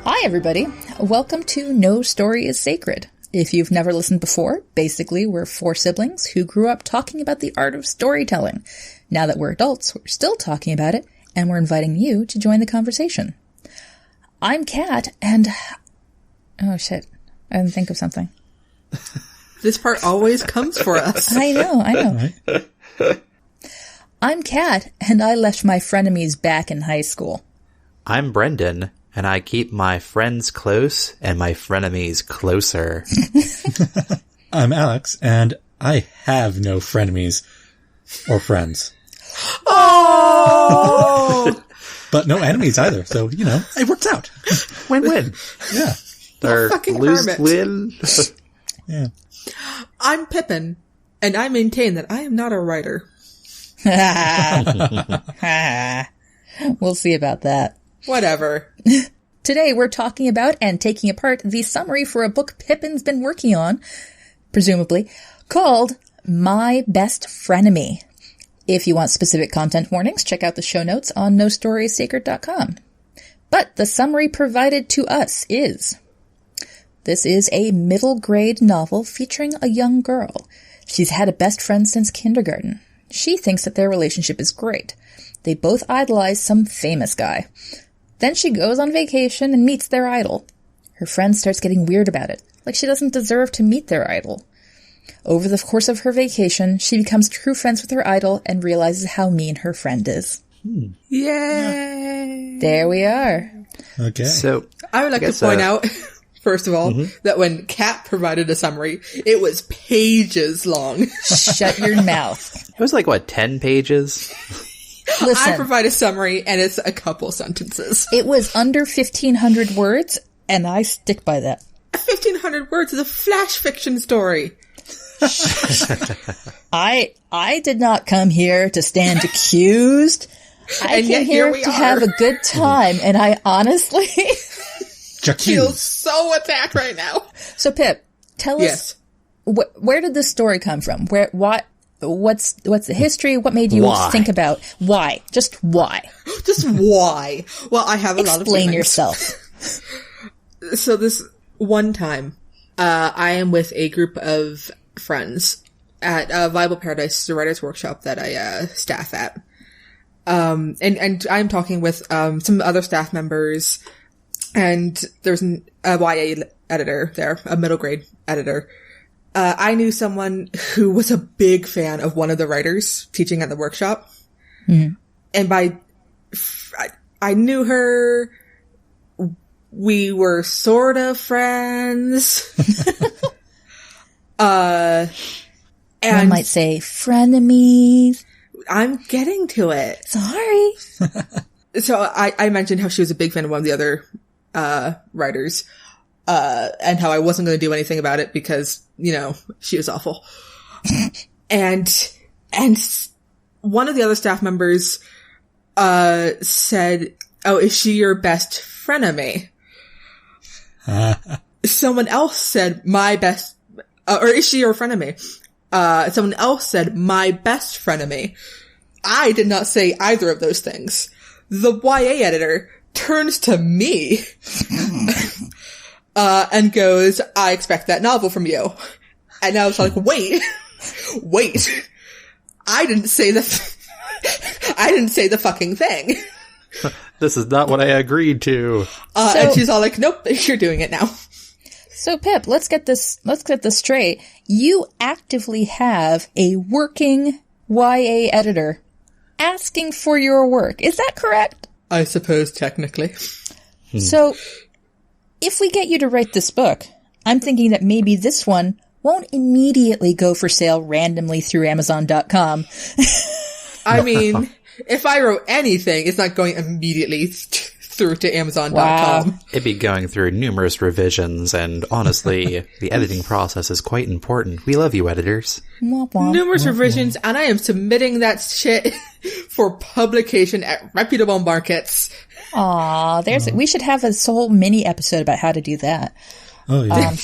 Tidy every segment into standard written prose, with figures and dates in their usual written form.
Hi, everybody. Welcome to No Story is Sacred. If you've never listened before, basically we're four siblings who grew up talking about the art of storytelling. Now that we're adults, we're still talking about it, and we're inviting you to join the conversation. I'm Kat, and... oh, shit. I didn't think of something. This part always comes for us. I know. I'm Kat, and I left my frenemies back in high school. I'm Brendan, and I keep my friends close and my frenemies closer. I'm Alex, and I have no frenemies or friends. Oh! But no enemies either, so, you know, it works out. Win-win. Yeah. Or fucking lose-win. Yeah. I'm Pippin, and I maintain that I am not a writer. We'll see about that. Whatever. Today we're talking about and taking apart the summary for a book Pippin's been working on, presumably, called My Best Frenemy. If you want specific content warnings, check out the show notes on nostoriessacred.com. But the summary provided to us is... this is a middle-grade novel featuring a young girl. She's had a best friend since kindergarten. She thinks that their relationship is great. They both idolize some famous guy. Then she goes on vacation and meets their idol. Her friend starts getting weird about it, like she doesn't deserve to meet their idol. Over the course of her vacation, she becomes true friends with her idol and realizes how mean her friend is. Yay! There we are. Okay. So, I would like to point out, first of all, that when Kat provided a summary, it was pages long. Shut your mouth. it was like, 10 pages? Listen, I provide a summary, and it's a couple sentences. it was under 1,500 words, and I stick by that. 1,500 words is a flash fiction story. I did not come here to stand accused. I And came yet here here we to are. have a good time, and I honestly... Feel Jacques. so attacked right now. So, Pip, tell Yes. us, where did this story come from? What's the history? What made you Why? think about why? Just why? Just why? Well, I have a lot of Explain feelings. yourself. So this one time, I am with a group of friends at Viable Paradise, the writer's workshop that I staff at. And I'm talking with some other staff members, and there's a YA editor there, a middle grade editor. I knew someone who was a big fan of one of the writers teaching at the workshop. Mm-hmm. And I knew her. We were sort of friends. One And might say frenemies. I'm getting to it. Sorry. So I mentioned how she was a big fan of one of the other writers, and how I wasn't going to do anything about it because, you know, she was awful. and one of the other staff members said, "Oh, is she your best frenemy?" Someone else said, "My best," or "Is she your frenemy?" Someone else said, "My best frenemy." I did not say either of those things. The YA editor turns to me and goes, "I expect that novel from you." And I was like, wait, I didn't say I didn't say the fucking thing. This is not what I agreed to. And she's all like, "Nope, you're doing it now." So, Pip, let's get this straight. You actively have a working YA editor asking for your work. Is that correct? I suppose technically. So, if we get you to write this book, I'm thinking that maybe this one won't immediately go for sale randomly through Amazon.com. I mean, if I wrote anything, it's not going immediately through to Amazon.com. Wow. It'd be going through numerous revisions, and honestly, the editing process is quite important. We love you, editors. Womp womp. Numerous revisions, and I am submitting that shit for publication at reputable markets. Aw, we should have a whole mini episode about how to do that. Oh, yeah.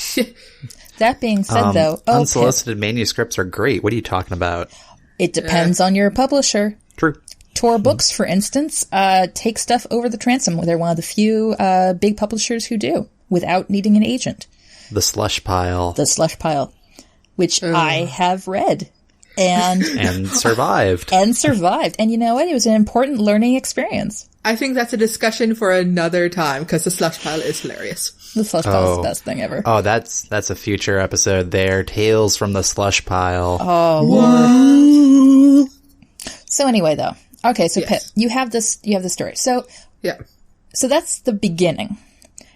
That being said, though, unsolicited manuscripts are great. What are you talking about? It depends on your publisher. True. Tor Books, for instance, take stuff over the transom. They're one of the few big publishers who do, without needing an agent. The slush pile. The slush pile, which I have read. And survived. And survived. And you know what? It was an important learning experience. I think that's a discussion for another time, because the slush pile is hilarious. The slush pile is the best thing ever. Oh, that's a future episode there. Tales from the slush pile. Oh, Lord. So anyway, though. Okay, so Pip, you have the story. So that's the beginning.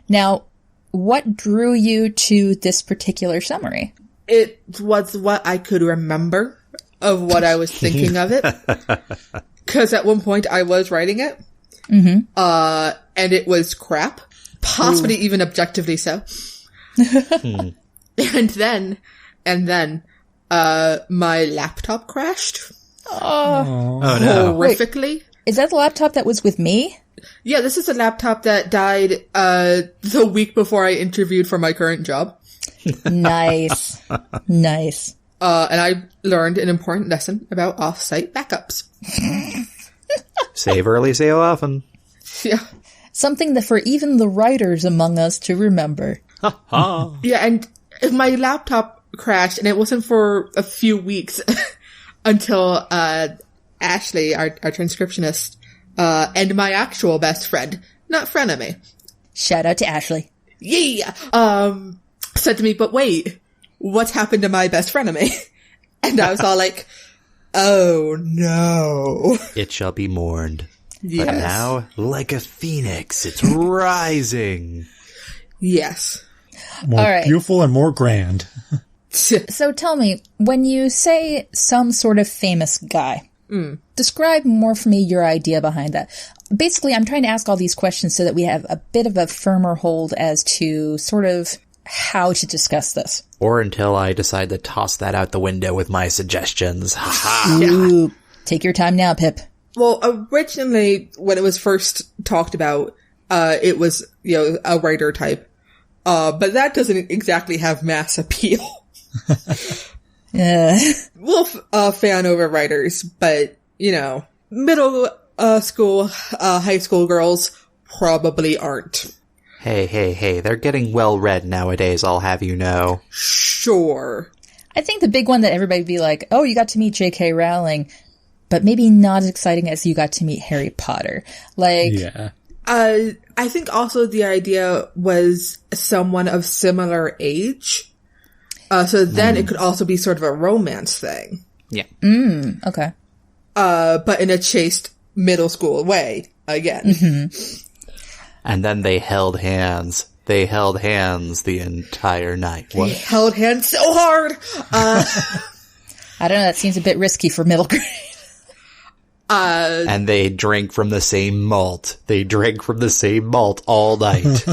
Now, what drew you to this particular summary? It was what I could remember of what I was thinking of it. Because at one point I was writing it. Mm-hmm. And it was crap. Possibly even objectively so. And then, my laptop crashed. Oh no. Horrifically. Wait, is that the laptop that was with me? Yeah, this is a laptop that died, the week before I interviewed for my current job. Nice. Nice. And I learned an important lesson about off-site backups. Save early, save often. Yeah. Something that for even the writers among us to remember. Yeah, and my laptop crashed, and it wasn't for a few weeks until Ashley, our transcriptionist, and my actual best friend, not Frenemy. Shout out to Ashley. Yeah! Said to me, but wait, what's happened to my best Frenemy? And I was all like, oh no. It shall be mourned. Yes. But now, like a phoenix, it's rising. Yes. More All right. beautiful and more grand. So tell me, when you say some sort of famous guy, describe more for me your idea behind that. Basically, I'm trying to ask all these questions so that we have a bit of a firmer hold as to sort of how to discuss this. Or until I decide to toss that out the window with my suggestions. Ha ha! Ooh, take your time now, Pip. Well, originally, when it was first talked about, it was, a writer type. But that doesn't exactly have mass appeal. We'll fan over writers, but, middle school, high school girls probably aren't. Hey, they're getting well read nowadays, I'll have you know. Sure. I think the big one that everybody would be like, oh, you got to meet J.K. Rowling, but maybe not as exciting as you got to meet Harry Potter. Yeah. I think also the idea was someone of similar age. So then it could also be sort of a romance thing. Yeah. Okay. But in a chaste middle school way, again. Mm-hmm. And then they held hands. They held hands the entire night. They held hands so hard! I don't know, that seems a bit risky for middle grade. And they drank from the same malt. They drank from the same malt all night.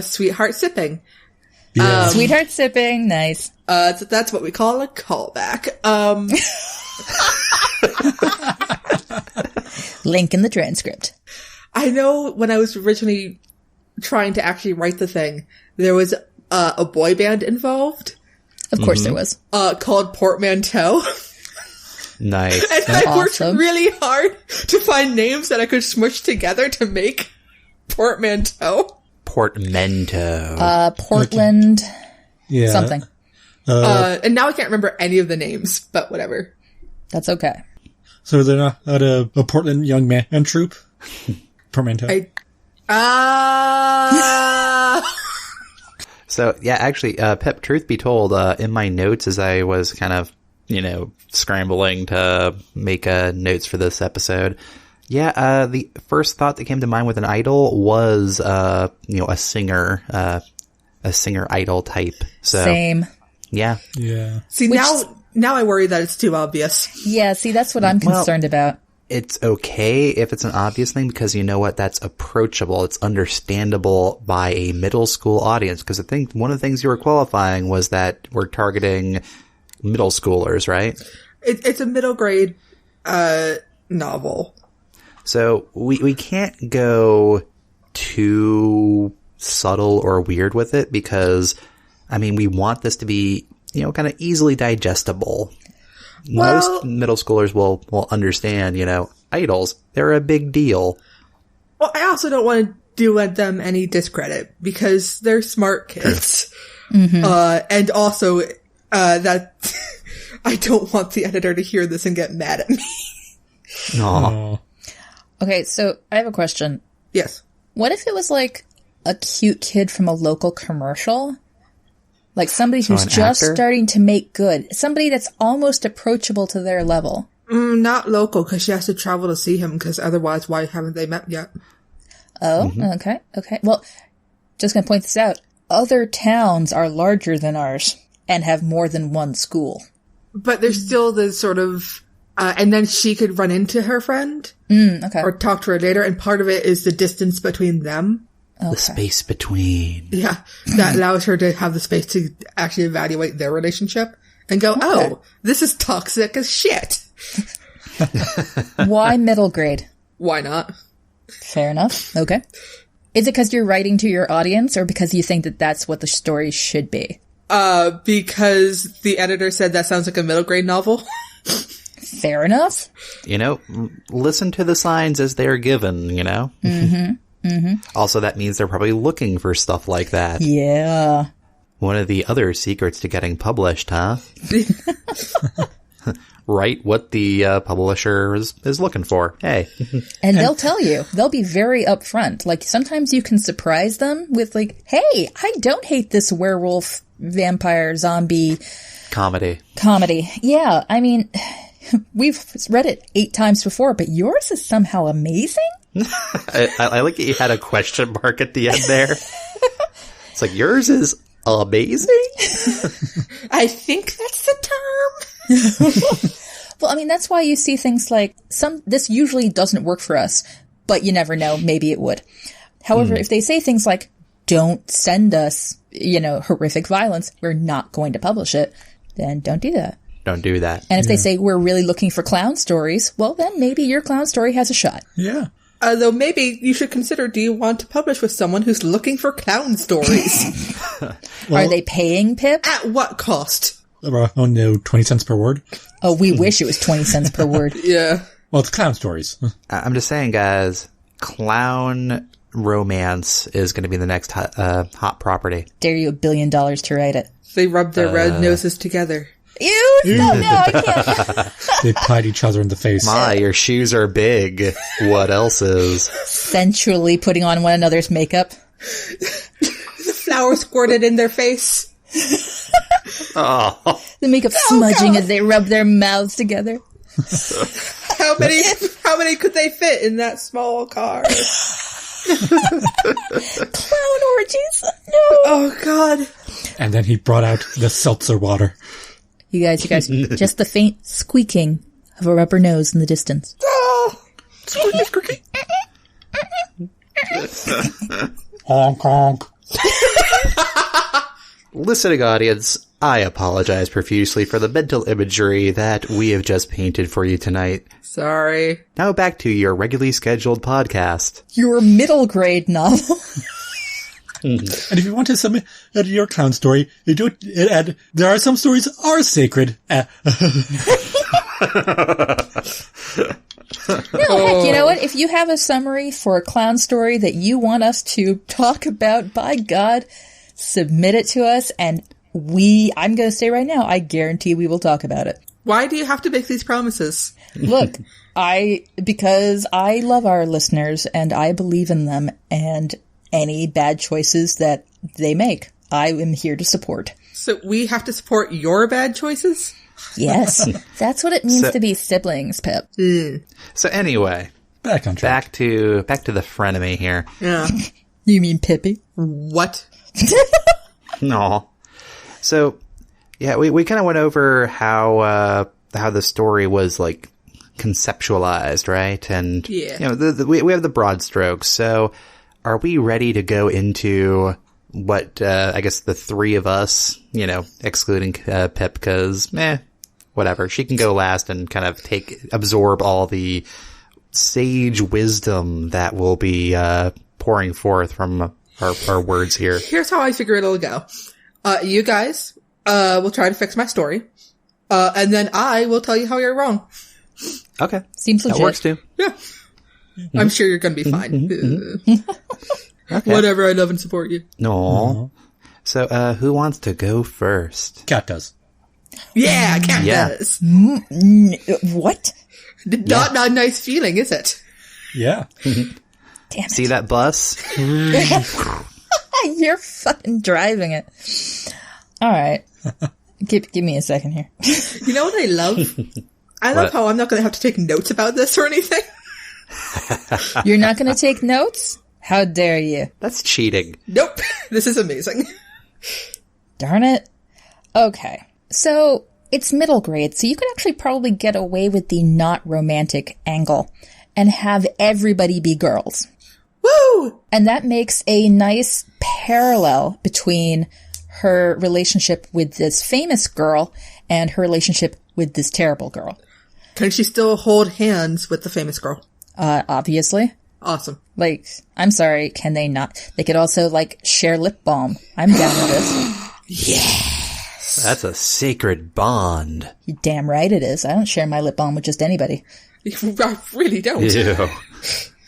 Sweetheart sipping. Yeah. Sweetheart sipping, nice. That's what we call a callback. Link in the transcript. I know when I was originally trying to actually write the thing, there was a boy band involved. Of course there was. Called Portmanteau. Nice. And I worked really hard to find names that I could smush together to make Portmanteau. Portmanteau. Portland, Yeah. something. And now I can't remember any of the names, but whatever. That's okay. So they're not at a Portland young man troupe? Portmanteau. So, yeah, actually, Pip, truth be told, in my notes as I was kind of, scrambling to make notes for this episode, the first thought that came to mind with an idol was, a singer idol type. So, Same. Yeah. Yeah. See, now I worry that it's too obvious. Yeah, see, that's what I'm concerned about. It's okay if it's an obvious thing because you know what? That's approachable. It's understandable by a middle school audience. Because I think one of the things you were qualifying was that we're targeting middle schoolers, right? It's a middle grade novel. So we can't go too subtle or weird with it because, we want this to be, kind of easily digestible. Most middle schoolers will understand, idols. They're a big deal. Well, I also don't want to do them any discredit because they're smart kids. And also, that I don't want the editor to hear this and get mad at me. Aw. Okay, so I have a question. Yes. What if it was like a cute kid from a local commercial? Like somebody who's just actor? starting to make good. Somebody that's almost approachable to their level. Not local, because she has to travel to see him, because otherwise, why haven't they met yet? Oh, okay. Well, just gonna point this out. Other towns are larger than ours and have more than one school. But there's still the sort of, and then she could run into her friend. Okay. Or talk to her later, and part of it is the distance between them. The space between. Yeah. That allows her to have the space to actually evaluate their relationship and go, oh, this is toxic as shit. Why middle grade? Why not? Fair enough. Okay. Is it because you're writing to your audience or because you think that that's what the story should be? Because the editor said that sounds like a middle grade novel. Fair enough. Listen to the signs as they're given, Also, that means they're probably looking for stuff like that. Yeah. One of the other secrets to getting published, huh? Write what the publisher is looking for. Hey. And they'll tell you. They'll be very upfront. Like, sometimes you can surprise them with, like, hey, I don't hate this werewolf, vampire, zombie... Comedy. Yeah, I mean, we've read it 8 times before, but yours is somehow amazing? I like that you had a question mark at the end there. It's like, yours is amazing? I think that's the term. Well, I mean, that's why you see things like, this usually doesn't work for us, but you never know, maybe it would. However, if they say things like, don't send us, horrific violence, we're not going to publish it, then don't do that. Don't do that. And if they say, we're really looking for clown stories, well, then maybe your clown story has a shot. Yeah. Though maybe you should consider, do you want to publish with someone who's looking for clown stories? Are they paying, Pip? At what cost? Oh no, 20 cents per word? Oh, we wish it was 20 cents per word. Yeah. Well, it's clown stories. I'm just saying, guys, clown romance is going to be the next hot property. Dare you $1 billion to write it. They rub their red noses together. Ew, no, I can't. They pied each other in the face. My, your shoes are big. What else is? Sensually putting on one another's makeup. The flour squirted in their face. Oh. The makeup smudging as they rub their mouths together. How many could they fit in that small car? Clown orgies? No. Oh, God. And then he brought out the seltzer water. You guys, just the faint squeaking of a rubber nose in the distance. Oh. Honk, honk. Listening audience, I apologize profusely for the mental imagery that we have just painted for you tonight. Sorry. Now back to your regularly scheduled podcast. Your middle grade novel. And if you want to submit your clown story, you do it, and there are some stories are sacred. No, heck, you know what? If you have a summary for a clown story that you want us to talk about, by God, submit it to us, and I'm going to say right now, I guarantee we will talk about it. Why do you have to make these promises? Look, because I love our listeners, and I believe in them, and any bad choices that they make, I am here to support. So we have to support your bad choices? Yes, that's what it means to be siblings, Pip. So anyway, Back on track. back to the frenemy here. Yeah. You mean Pippi? What? No. So, yeah, we kind of went over how the story was like conceptualized, right? And Yeah. we have the broad strokes. So, are we ready to go into what I guess the three of us, excluding Pip, because whatever, she can go last and kind of absorb all the sage wisdom that will be pouring forth from our words here. Here's how I figure it'll go. You guys will try to fix my story. And then I will tell you how you're wrong. Okay. Seems legit. That works too. Yeah. I'm sure you're going to be fine. Okay. Whatever, I love and support you. No. So, who wants to go first? Cat does. Yeah, Cat Yeah. does. What? Not a nice feeling, is it? Yeah. Damn it. See that bus? You're fucking driving it. All right. Give me a second here. You know what I love? I love What? how I'm not going to have to take notes about this or anything. You're not going to take notes? How dare you? That's cheating. Nope. This is amazing. Darn it. Okay. So it's middle grade, so you could actually probably get away with the not romantic angle and have everybody be girls. Woo! And that makes a nice parallel between her relationship with this famous girl and her relationship with this terrible girl. Can she still hold hands with the famous girl? Obviously. Awesome. Like, I'm sorry, can they not? They could also, like, share lip balm. I'm down with this. That's a sacred bond. You damn right it is. I don't share my lip balm with just anybody. I really don't. Ew.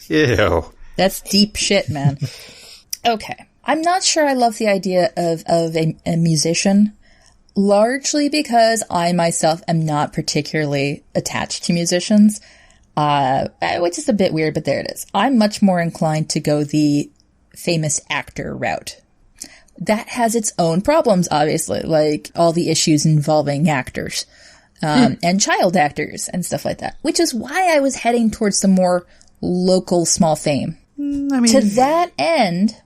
Ew. That's deep shit, man. Okay. I'm not sure I love the idea of a musician, largely because I myself am not particularly attached to musicians, which is a bit weird, but there it is. I'm much more inclined to go the famous actor route. That has its own problems, obviously, like all the issues involving actors, and child actors and stuff like that, which is why I was heading towards the more local small fame. To that end,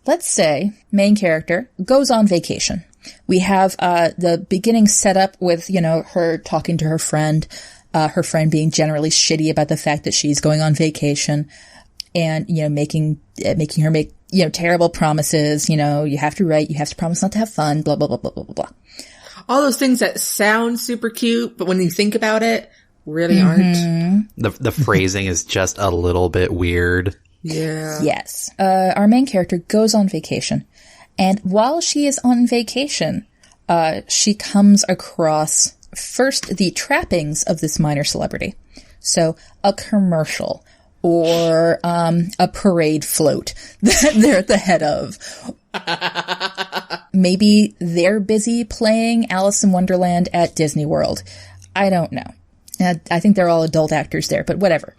let's say main character goes on vacation. We have the beginning set up with, her talking to her friend being generally shitty about the fact that she's going on vacation and, making her make, terrible promises, you have to write, you have to promise not to have fun, blah, blah, blah, blah, blah, blah, blah. All those things that sound super cute, but when you think about it, really aren't. The phrasing is just a little bit weird. Yeah. Yes. Our main character goes on vacation. And while she is on vacation, she comes across first the trappings of this minor celebrity. So a commercial or a parade float that they're at the head of. Maybe they're busy playing Alice in Wonderland at Disney World. I don't know. I think they're all adult actors there, but whatever.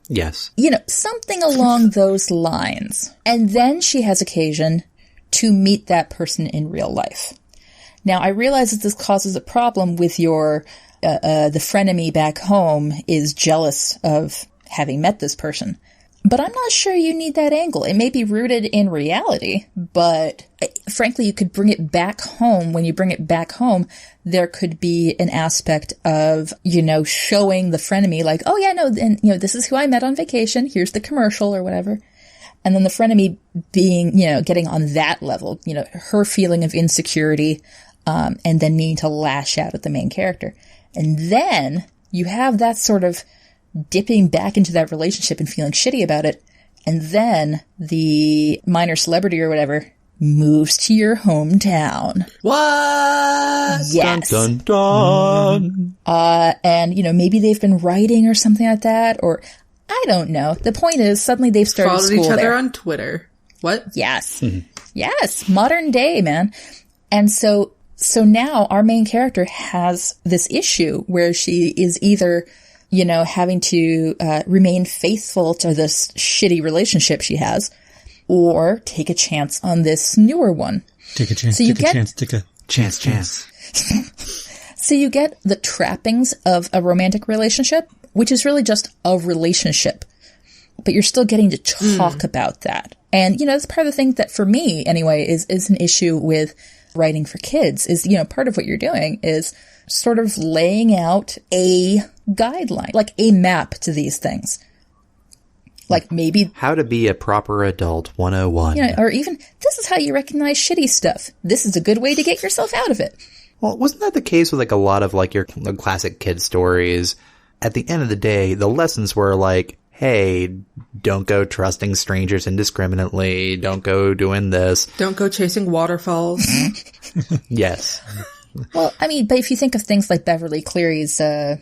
Yes. Something along those lines. And then she has occasion to meet that person in real life. Now, I realize that this causes a problem with your, the frenemy back home is jealous of having met this person. But I'm not sure you need that angle. It may be rooted in reality, but frankly, you could bring it back home. When you bring it back home, there could be an aspect of, showing the frenemy like, oh yeah, no, and, this is who I met on vacation. Here's the commercial or whatever. And then the frenemy being, getting on that level, her feeling of insecurity, and then needing to lash out at the main character. And then you have that sort of dipping back into that relationship and feeling shitty about it. And then the minor celebrity or whatever moves to your hometown. What? Yes. Dun, dun, dun. And, maybe they've been writing or something like that, or I don't know. The point is, suddenly they've started Followed school each other there. on Twitter. What? Yes. Yes. Modern day, man. And so now our main character has this issue where she is either, having to remain faithful to this shitty relationship she has, or take a chance on this newer one. Take a chance, So you take a get- chance, take a... Chance. So you get the trappings of a romantic relationship, which is really just a relationship. But you're still getting to talk about that. And, that's part of the thing that for me, anyway, is an issue with writing for kids is, part of what you're doing is sort of laying out a guideline, like a map to these things. Like maybe, How to be a proper adult 101. or even, this is how you recognize shitty stuff. This is a good way to get yourself out of it. Well, wasn't that the case with a lot of your classic kid stories? At the end of the day, the lessons were like, hey, don't go trusting strangers indiscriminately. Don't go doing this. Don't go chasing waterfalls. Yes. Well, I mean, but if you think of things like Beverly Cleary's, Are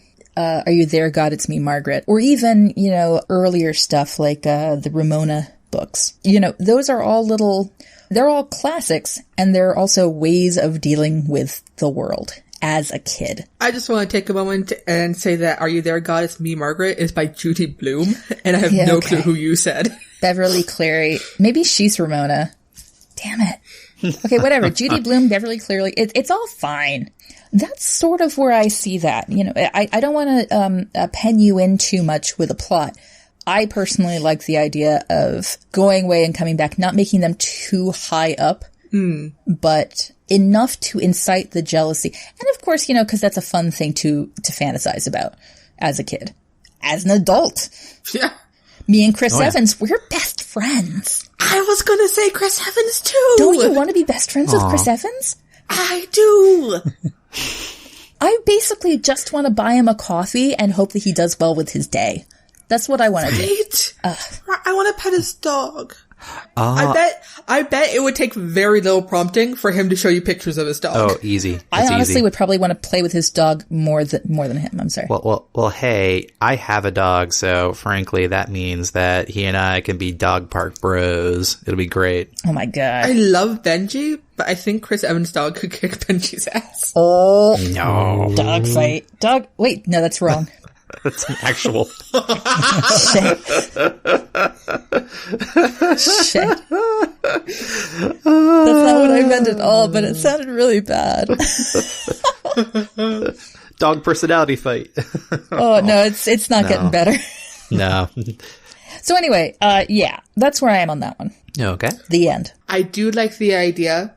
You There, God, It's Me, Margaret, or even, earlier stuff like the Ramona books, those are all they're all classics, and they're also ways of dealing with the world as a kid. I just want to take a moment and say that Are You There, God, It's Me, Margaret is by Judy Blume, and I have no clue who you said. Beverly Cleary. Maybe she's Ramona. Damn it. Okay, whatever. Judy Blume, Beverly Cleary. It's all fine. That's sort of where I see that. I don't want to pen you in too much with a plot. I personally like the idea of going away and coming back, not making them too high up, but enough to incite the jealousy. And of course, because that's a fun thing to fantasize about as a kid. As an adult. Yeah. Me and Chris Evans, we're best friends. I was going to say Chris Evans too. Don't you want to be best friends with Chris Evans? I do. I basically just want to buy him a coffee and hope that he does well with his day. That's what I want to do. I want to pet his dog. I bet it would take very little prompting for him to show you pictures of his dog. Oh, easy. I honestly would probably want to play with his dog more than him. I'm sorry. Well, hey, I have a dog, so frankly, that means that he and I can be dog park bros. It'll be great. Oh my God. I love Benji, but I think Chris Evans' dog could kick Benji's ass. Oh. No. Dog fight. Wait, no, that's wrong. That's an actual. Shit. Shit. That's not what I meant at all, but it sounded really bad. Dog personality fight. Oh, no, it's not getting better. No. So anyway, that's where I am on that one. Okay. The end. I do like the idea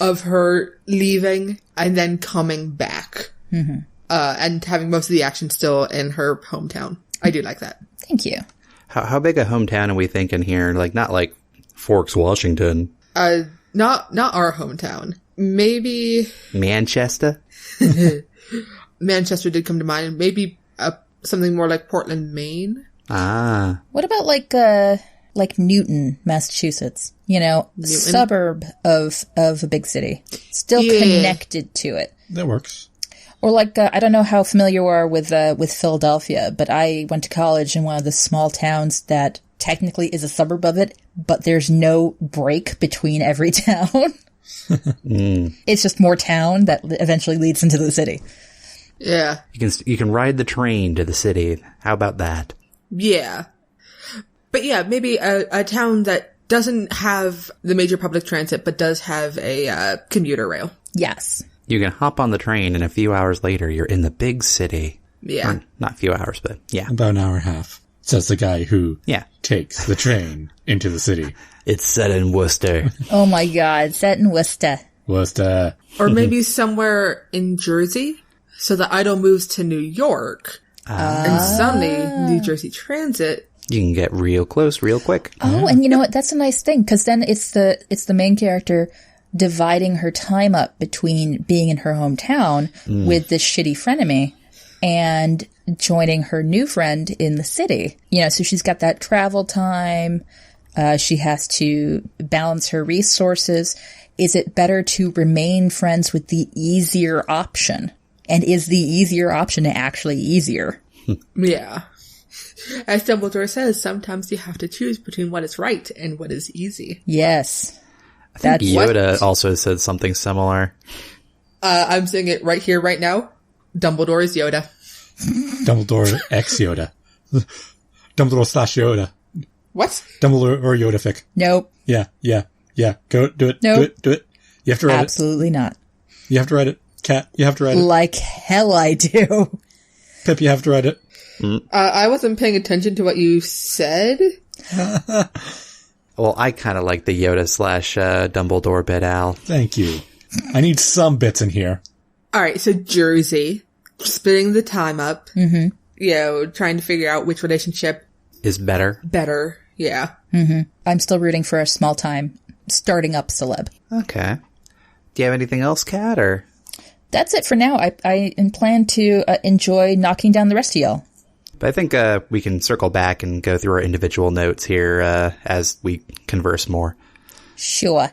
of her leaving and then coming back. Mm-hmm. And having most of the action still in her hometown. I do like that. Thank you. How big a hometown are we thinking here? Like, not like Forks, Washington. Not our hometown. Maybe Manchester? Manchester did come to mind. Maybe something more like Portland, Maine. Ah. What about like Newton, Massachusetts? Newton? Suburb of a big city. Still connected to it. That works. Or like, I don't know how familiar you are with Philadelphia, but I went to college in one of the small towns that technically is a suburb of it, but there's no break between every town. It's just more town that eventually leads into the city. Yeah. You can ride the train to the city. How about that? Yeah. But yeah, maybe a town that doesn't have the major public transit, but does have a commuter rail. Yes. You can hop on the train, and a few hours later, you're in the big city. Yeah. Or not a few hours, but yeah. About an hour and a half. Says the guy who takes the train into the city. It's set in Worcester. Oh my God, set in Worcester. Worcester. Or maybe somewhere in Jersey. So the idol moves to New York. And suddenly, New Jersey Transit. You can get real close real quick. Oh, and you know what? That's a nice thing, because then it's the main character dividing her time up between being in her hometown with this shitty frenemy and joining her new friend in the city. So she's got that travel time. She has to balance her resources. Is it better to remain friends with the easier option? And is the easier option actually easier? Yeah. As Dumbledore says, sometimes you have to choose between what is right and what is easy. Yes. I think Yoda also said something similar. I'm saying it right here, right now. Dumbledore is Yoda. Dumbledore X Yoda. Dumbledore / Yoda. What? Dumbledore or Yoda fic. Nope. Yeah. Go, do it, nope. do it. You have to write Absolutely not. You have to write it. Kat, you have to write it. Like hell I do. Pip, you have to write it. I wasn't paying attention to what you said. Well, I kind of like the Yoda / Dumbledore bit, Al. Thank you. I need some bits in here. Alright, so Jersey. Splitting the time up. Mm-hmm. Trying to figure out which relationship is better. Better, yeah. Mm-hmm. I'm still rooting for a small time starting up celeb. Okay. Do you have anything else, Kat, or? That's it for now. I plan to enjoy knocking down the rest of y'all. But I think we can circle back and go through our individual notes here as we converse more. Sure.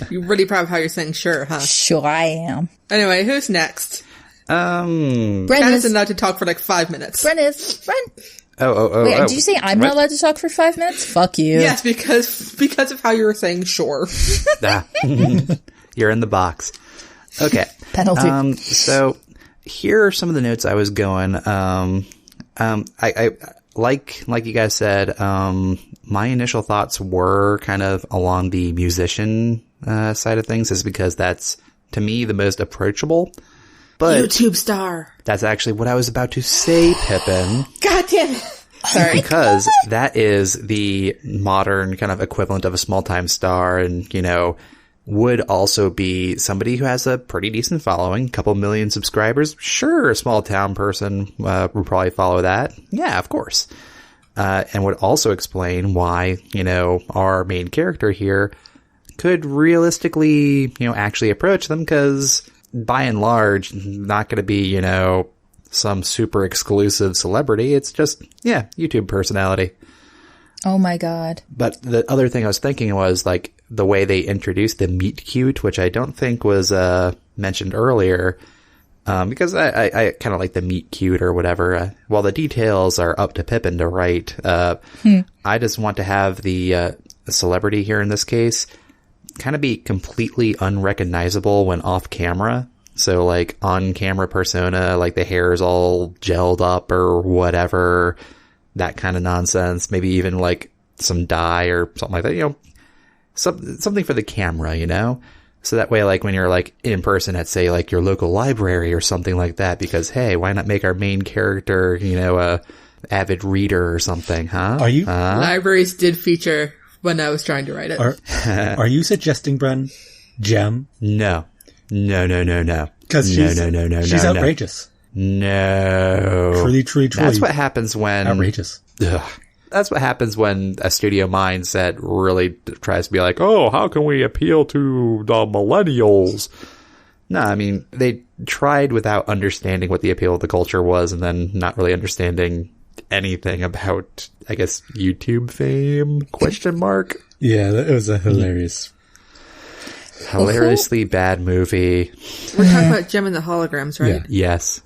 You're really proud of how you're saying sure, huh? Sure I am. Anyway, who's next? Bren Candace is is allowed to talk for like 5 minutes. Bren is. Oh. Wait, did you say I'm not allowed to talk for 5 minutes? Fuck you. Yes, because of how you were saying sure. You're in the box. Okay. Penalty. So here are some of the notes I was going. I like you guys said, my initial thoughts were kind of along the musician side of things, is because that's, to me, the most approachable. But YouTube star. that's actually what I was about to say, Pippin. God damn it. Sorry. Because that is the modern kind of equivalent of a small-time star, and, you know, would also be somebody who has a pretty decent following, a couple million subscribers. Sure, a small-town person would probably follow that. Yeah, of course. And would also explain why, you know, our main character here could realistically, you know, actually approach them, because by and large, not going to be, you know, some super exclusive celebrity. It's just, yeah, YouTube personality. Oh my god. But the other thing I was thinking was, like, the way they introduced the meet cute, which I don't think was mentioned earlier, because I kind of like the meet cute or whatever. While the details are up to Pippin to write, I just want to have the celebrity here in this case kind of be completely unrecognizable when off camera. So, like, on camera persona, like the hair is all gelled up or whatever, that kind of nonsense. Maybe even like some dye or something like that, you know, something for the camera, you know? So that way, like, when you're, like, in person at, say, like, your local library or something like that, because, hey, why not make our main character, you know, a avid reader or something, huh? Are you? Libraries did feature when I was trying to write it. Are you suggesting, Bren, Gem? No. Because she's outrageous. No. Truly. That's what happens when... Outrageous. Ugh. That's what happens when a studio mindset really tries to be like, oh, how can we appeal to the millennials? No, I mean, they tried without understanding what the appeal of the culture was, and then not really understanding anything about, I guess, YouTube fame? Question mark? Yeah, that was a hilarious... Hilariously bad movie. We're talking about Gem and the Holograms, right? Yeah. Yes.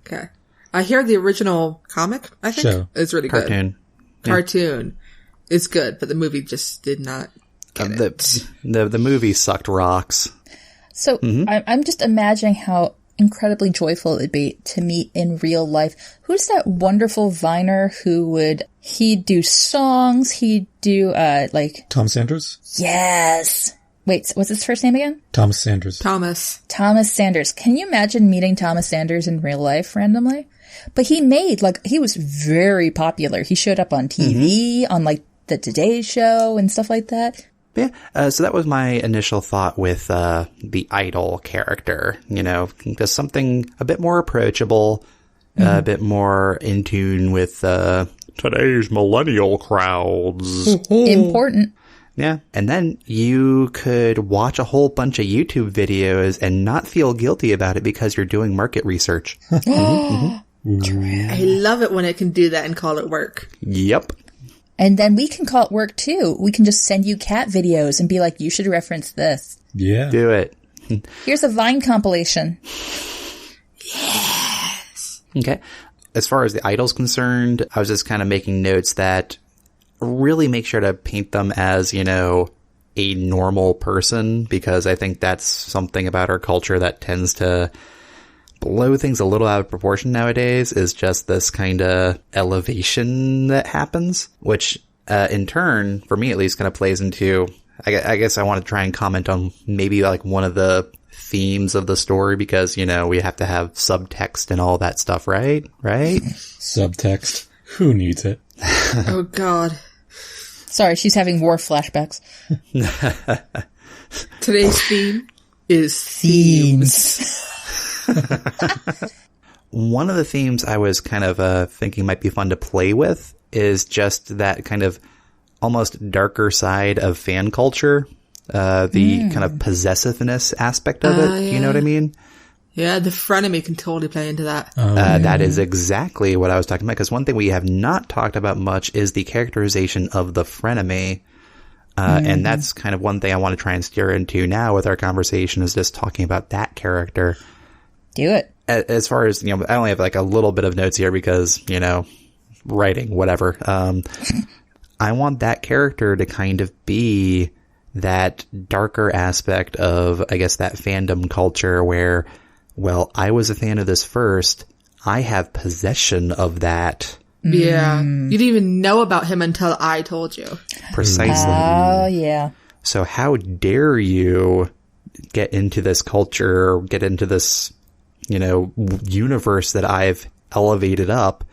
Okay. I hear the original comic, I think, Show. is really good. Cartoon. Cartoon is good, but the movie just did not get it. The movie sucked rocks. So I'm just imagining how incredibly joyful it would be to meet in real life. Who's that wonderful Viner he'd do songs, he'd do, like... Tom Sanders? Yes! Wait, what's his first name again? Thomas Sanders. Thomas Sanders. Can you imagine meeting Thomas Sanders in real life randomly? But he was very popular. He showed up on TV, on, like, the Today Show and stuff like that. Yeah, so that was my initial thought with the idol character, you know, just something a bit more approachable, a bit more in tune with today's millennial crowds. Important. Yeah, and then you could watch a whole bunch of YouTube videos and not feel guilty about it because you're doing market research. I love it when it can do that and call it work. Yep. And then we can call it work too. We can just send you cat videos and be like, you should reference this. Yeah. Do it. Here's a Vine compilation. Yes. Okay. As far as the idol's concerned, I was just kind of making notes that really make sure to paint them as, you know, a normal person, because I think that's something about our culture that tends to blow things a little out of proportion nowadays, is just this kind of elevation that happens, which in turn, for me at least, kind of plays into, I guess I want to try and comment on maybe like one of the themes of the story, because, you know, we have to have subtext and all that stuff, right? Subtext. Who needs it? Oh, God. Sorry, she's having war flashbacks. Today's theme is themes. One of the themes I was kind of thinking might be fun to play with is just that kind of almost darker side of fan culture, the kind of possessiveness aspect of it. Yeah. You know what I mean? Yeah, the Frenemy can totally play into that. That is exactly what I was talking about, because one thing we have not talked about much is the characterization of the Frenemy. And that's kind of one thing I want to try and steer into now with our conversation, is just talking about that character. Do it. As far as, you know, I only have like a little bit of notes here because, you know, writing, whatever. I want that character to kind of be that darker aspect of, I guess, that fandom culture where, well, I was a fan of this first. I have possession of that. Yeah. You didn't even know about him until I told you. Precisely. Oh, yeah. So how dare you get into this culture, or get into this, you know, universe that I've elevated up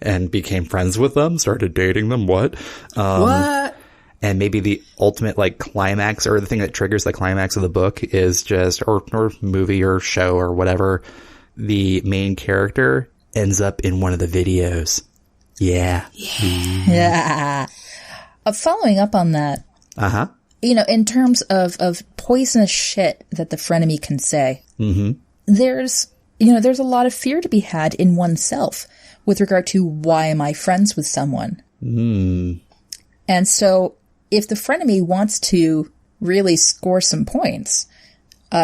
and became friends with them, started dating them, what? What? And maybe the ultimate, like, climax, or the thing that triggers the climax of the book is just, or movie or show or whatever, the main character ends up in one of the videos. Yeah. Yeah. Following up on that, you know, in terms of poisonous shit that the frenemy can say, there's a lot of fear to be had in oneself with regard to, why am I friends with someone? And so if the frenemy wants to really score some points,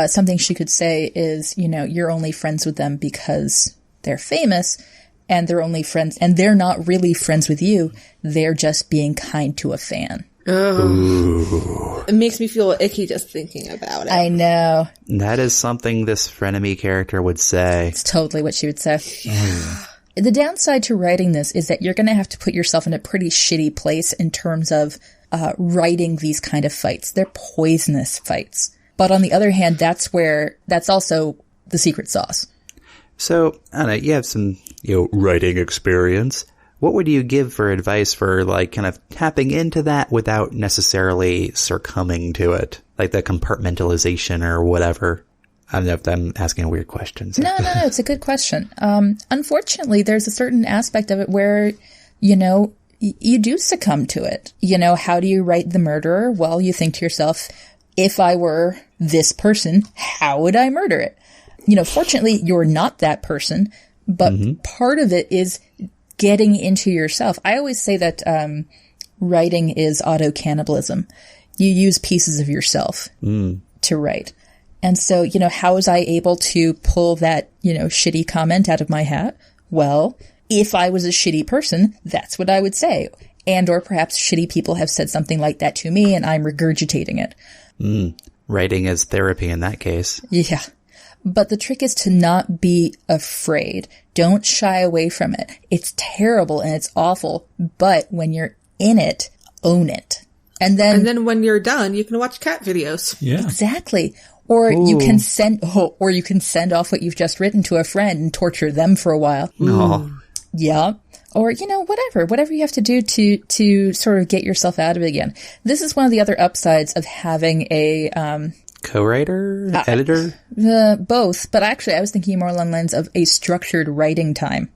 something she could say is, you know, you're only friends with them because they're famous, and they're only friends, and they're not really friends with you. They're just being kind to a fan. It makes me feel icky just thinking about it. I know. That is something this frenemy character would say. It's totally what she would say. The downside to writing this is that you're going to have to put yourself in a pretty shitty place in terms of writing these kind of fights. They're poisonous fights. But on the other hand, that's also the secret sauce. So, I don't know, you have some, you know, writing experience. What would you give for advice for, like, kind of tapping into that without necessarily succumbing to it? Like the compartmentalization or whatever. I don't know if I'm asking weird questions. No, it's a good question. Unfortunately, there's a certain aspect of it where, you know, you do succumb to it. You know, how do you write the murderer? Well, you think to yourself, if I were this person, how would I murder it? You know, fortunately, you're not that person, but part of it is getting into yourself. I always say that writing is auto-cannibalism. You use pieces of yourself to write. And so, you know, how was I able to pull that, you know, shitty comment out of my hat? Well, if I was a shitty person, that's what I would say. And or perhaps shitty people have said something like that to me and I'm regurgitating it. Writing is therapy in that case. Yeah. But the trick is to not be afraid. Don't shy away from it. It's terrible and it's awful, but when you're in it, own it. And then when you're done, you can watch cat videos. Yeah. Exactly. Or you can send off what you've just written to a friend and torture them for a while. Yeah. Or, you know, whatever you have to do to sort of get yourself out of it again. This is one of the other upsides of having a, co-writer? Editor? Both, but actually I was thinking more along the lines of a structured writing time.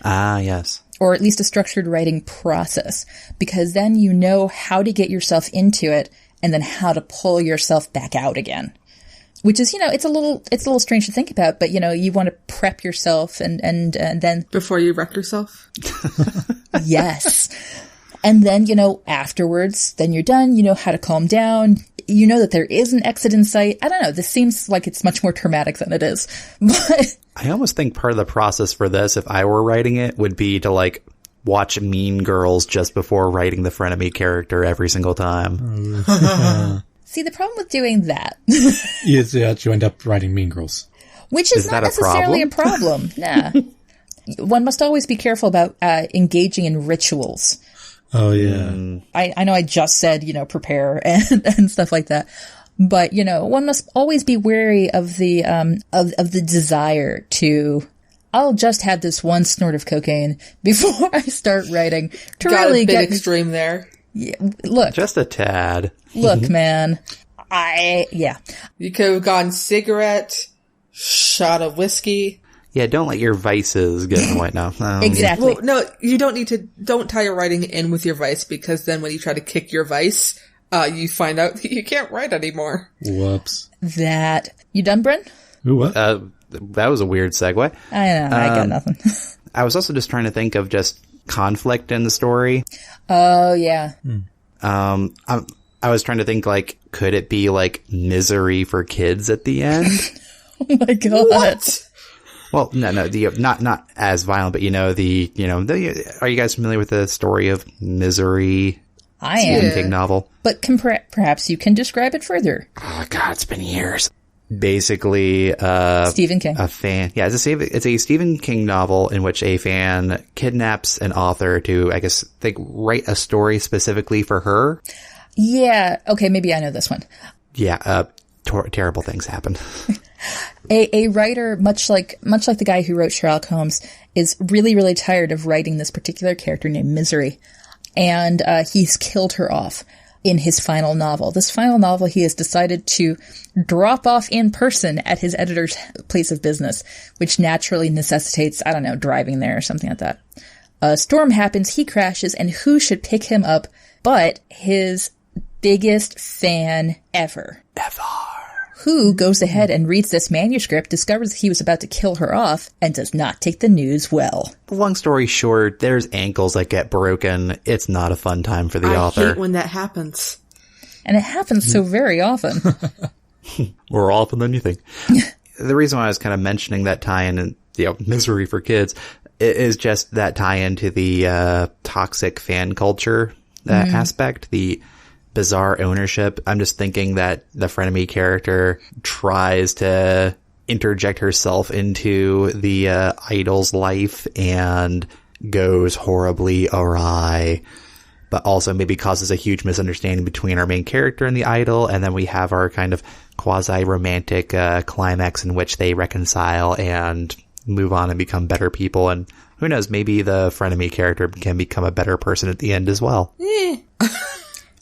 Ah, yes. Or at least a structured writing process, because then you know how to get yourself into it and then how to pull yourself back out again. Which is, you know, it's a little strange to think about, but, you know, you want to prep yourself and then... Before you wreck yourself? Yes. And then, you know, afterwards, then you're done, you know how to calm down, you know that there is an exit in sight. I don't know, this seems like it's much more traumatic than it is. But I almost think part of the process for this, if I were writing it, would be to, like, watch Mean Girls just before writing the frenemy character every single time. See, the problem with doing that is that you end up writing Mean Girls. Which is not necessarily a problem. Nah. One must always be careful about engaging in rituals. Oh, yeah. I know I just said, you know, prepare and stuff like that. But, you know, one must always be wary of the the desire to, I'll just have this one snort of cocaine before I start writing. To Got really a bit get extreme there. Yeah, look. Just a tad. Look, man. You could have gone cigarette, shot of whiskey. Yeah, don't let your vices get in the way now. Exactly. Well, no, you don't tie your writing in with your vice, because then when you try to kick your vice, you find out that you can't write anymore. Whoops. You done, Bryn? Ooh, what? That was a weird segue. I know, I got nothing. I was also just trying to think of just conflict in the story. Oh, yeah. I was trying to think, like, could it be, like, misery for kids at the end? Oh my god. What? Well, no, not as violent, but, are you guys familiar with the story of Misery? I Stephen am. King novel. But perhaps you can describe it further. Oh, God, it's been years. Basically, Stephen King. a fan. Yeah, it's a Stephen King novel in which a fan kidnaps an author to, I guess, write a story specifically for her. Yeah. Okay, maybe I know this one. Yeah, terrible things happen. A writer, much like the guy who wrote Sherlock Holmes, is really, really tired of writing this particular character named Misery. And he's killed her off in his final novel. This final novel he has decided to drop off in person at his editor's place of business, which naturally necessitates, I don't know, driving there or something like that. A storm happens, he crashes, and who should pick him up but his biggest fan ever. Who goes ahead and reads this manuscript, discovers he was about to kill her off, and does not take the news well. Long story short, there's ankles that get broken. It's not a fun time for the author. I hate when that happens. And it happens so very often. More often than you think. The reason why I was kind of mentioning that tie-in and, misery for kids is just that tie-in to the toxic fan culture aspect, the bizarre ownership. I'm just thinking that the Frenemy character tries to interject herself into the idol's life and goes horribly awry, but also maybe causes a huge misunderstanding between our main character and the idol, and then we have our kind of quasi-romantic climax in which they reconcile and move on and become better people, and who knows, maybe the Frenemy character can become a better person at the end as well.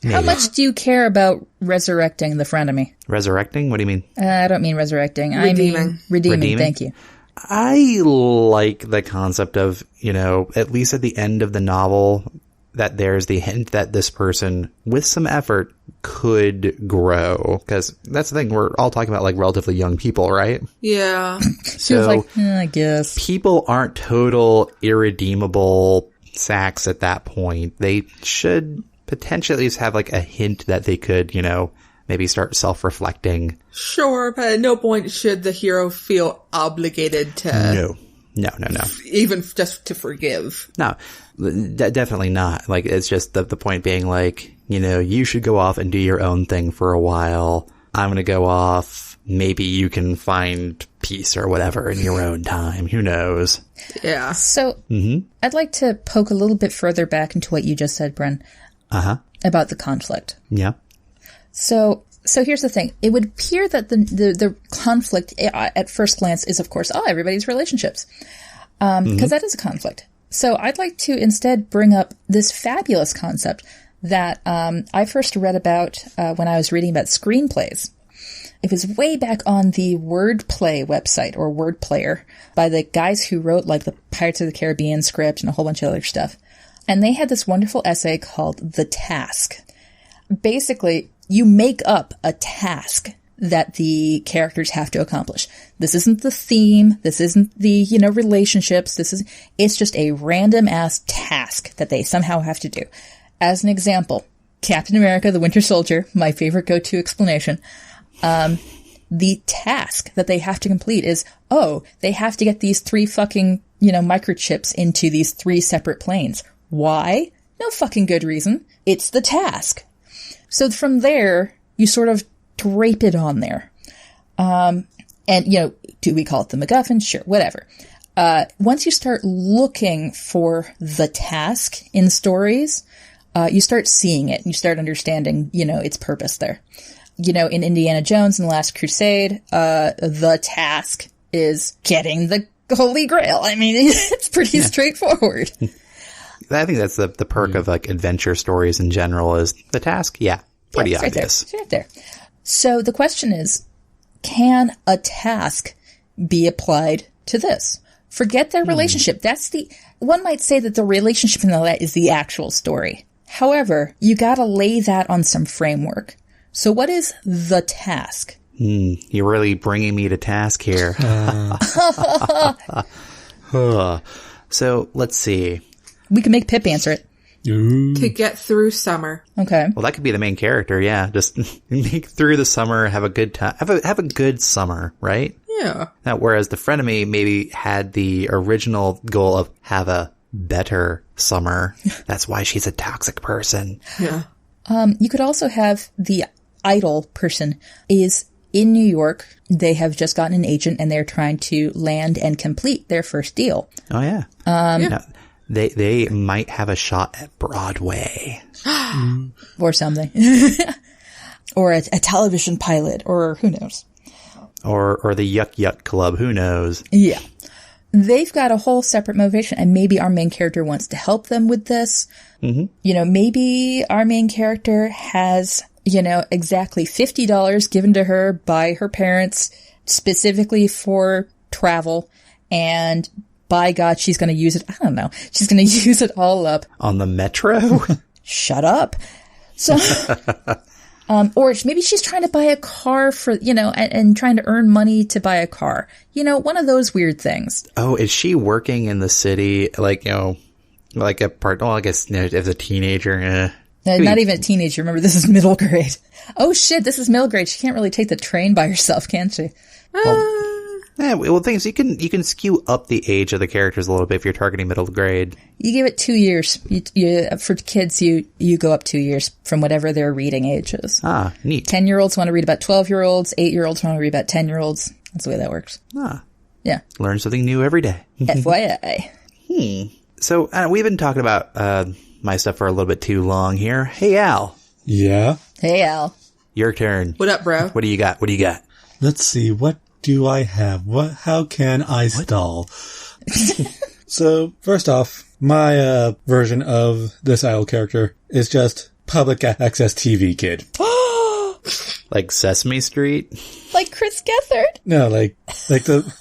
How much do you care about resurrecting the Frenemy? Resurrecting? What do you mean? I don't mean resurrecting. I mean redeeming. Thank you. I like the concept of, at least at the end of the novel, that there's the hint that this person, with some effort, could grow. Because that's the thing, we're all talking about, like, relatively young people, right? Yeah. She was like, I guess. People aren't total irredeemable sacks at that point. They should potentially at least have, like, a hint that they could, maybe start self-reflecting. Sure, but at no point should the hero feel obligated to... No. Even just to forgive. No, definitely not. Like, it's just the point being, like, you should go off and do your own thing for a while. I'm going to go off. Maybe you can find peace or whatever in your own time. Who knows? Yeah. So, I'd like to poke a little bit further back into what you just said, Bren. About the conflict. Yeah. So here's the thing. It would appear that the conflict at first glance is, of course, everybody's relationships. Because that is a conflict. So I'd like to instead bring up this fabulous concept that I first read about when I was reading about screenplays. It was way back on the Wordplay website, or Word Player, by the guys who wrote, like, the Pirates of the Caribbean script and a whole bunch of other stuff. And they had this wonderful essay called The Task. Basically, you make up a task that the characters have to accomplish. This isn't the theme. This isn't the, relationships. It's just a random ass task that they somehow have to do. As an example, Captain America, the Winter Soldier, my favorite go-to explanation. The task that they have to complete is, they have to get these 3 fucking, microchips into these 3 separate planes. Why? No fucking good reason. It's the task. So from there, you sort of drape it on there. And, do we call it the MacGuffin? Sure, whatever. Once you start looking for the task in stories, you start seeing it and you start understanding, its purpose there. In Indiana Jones and the Last Crusade, the task is getting the Holy Grail. I mean, it's pretty straightforward. I think that's the perk of, like, adventure stories in general is the task. Yeah, pretty obvious. It's right there. So the question is, can a task be applied to this? Forget their relationship. One might say that the relationship in all that is the actual story. However, you gotta lay that on some framework. So what is the task? You're really bringing me to task here. So let's see. We can make Pip answer it. Ooh. To get through summer. Okay. Well, that could be the main character, yeah. Just make through the summer, have a good time. Have a good summer, right? Yeah. Now, whereas the frenemy maybe had the original goal of have a better summer. That's why she's a toxic person. Yeah. You could also have the idle person is in New York. They have just gotten an agent and they're trying to land and complete their first deal. Oh, yeah. Now, they might have a shot at Broadway. Or something. Or a television pilot, or who knows. Or the Yuck Yuck Club, who knows? Yeah. They've got a whole separate motivation, and maybe our main character wants to help them with this. Mm-hmm. You know, maybe our main character has, you know, exactly $50 given to her by her parents specifically for travel, and by God, she's going to use it. I don't know. She's going to use it all up. On the metro? Shut up. So, or maybe she's trying to buy a car for, you know, and trying to earn money to buy a car. You know, one of those weird things. Oh, is she working in the city, like, you know, like a part, well, I guess, you know, as a teenager? Not even a teenager. Remember, this is middle grade. Oh shit, this is middle grade. She can't really take the train by herself, can she? Yeah, well, things you can skew up the age of the characters a little bit if you're targeting middle grade. You give it 2 years. For kids, you go up 2 years from whatever their reading age is. Ah, neat. 10-year-olds want to read about 12-year-olds. 8-year-olds want to read about 10-year-olds. That's the way that works. Ah, yeah. Learn something new every day. FYI. So we've been talking about my stuff for a little bit too long here. Hey, Al. Yeah? Hey, Al. Your turn. What up, bro? What do you got? What do you got? Let's see, what do I have? How can I stall? So, first off, my version of this idol character is just public access TV kid. Like Sesame Street? Like Chris Gethard? No, like the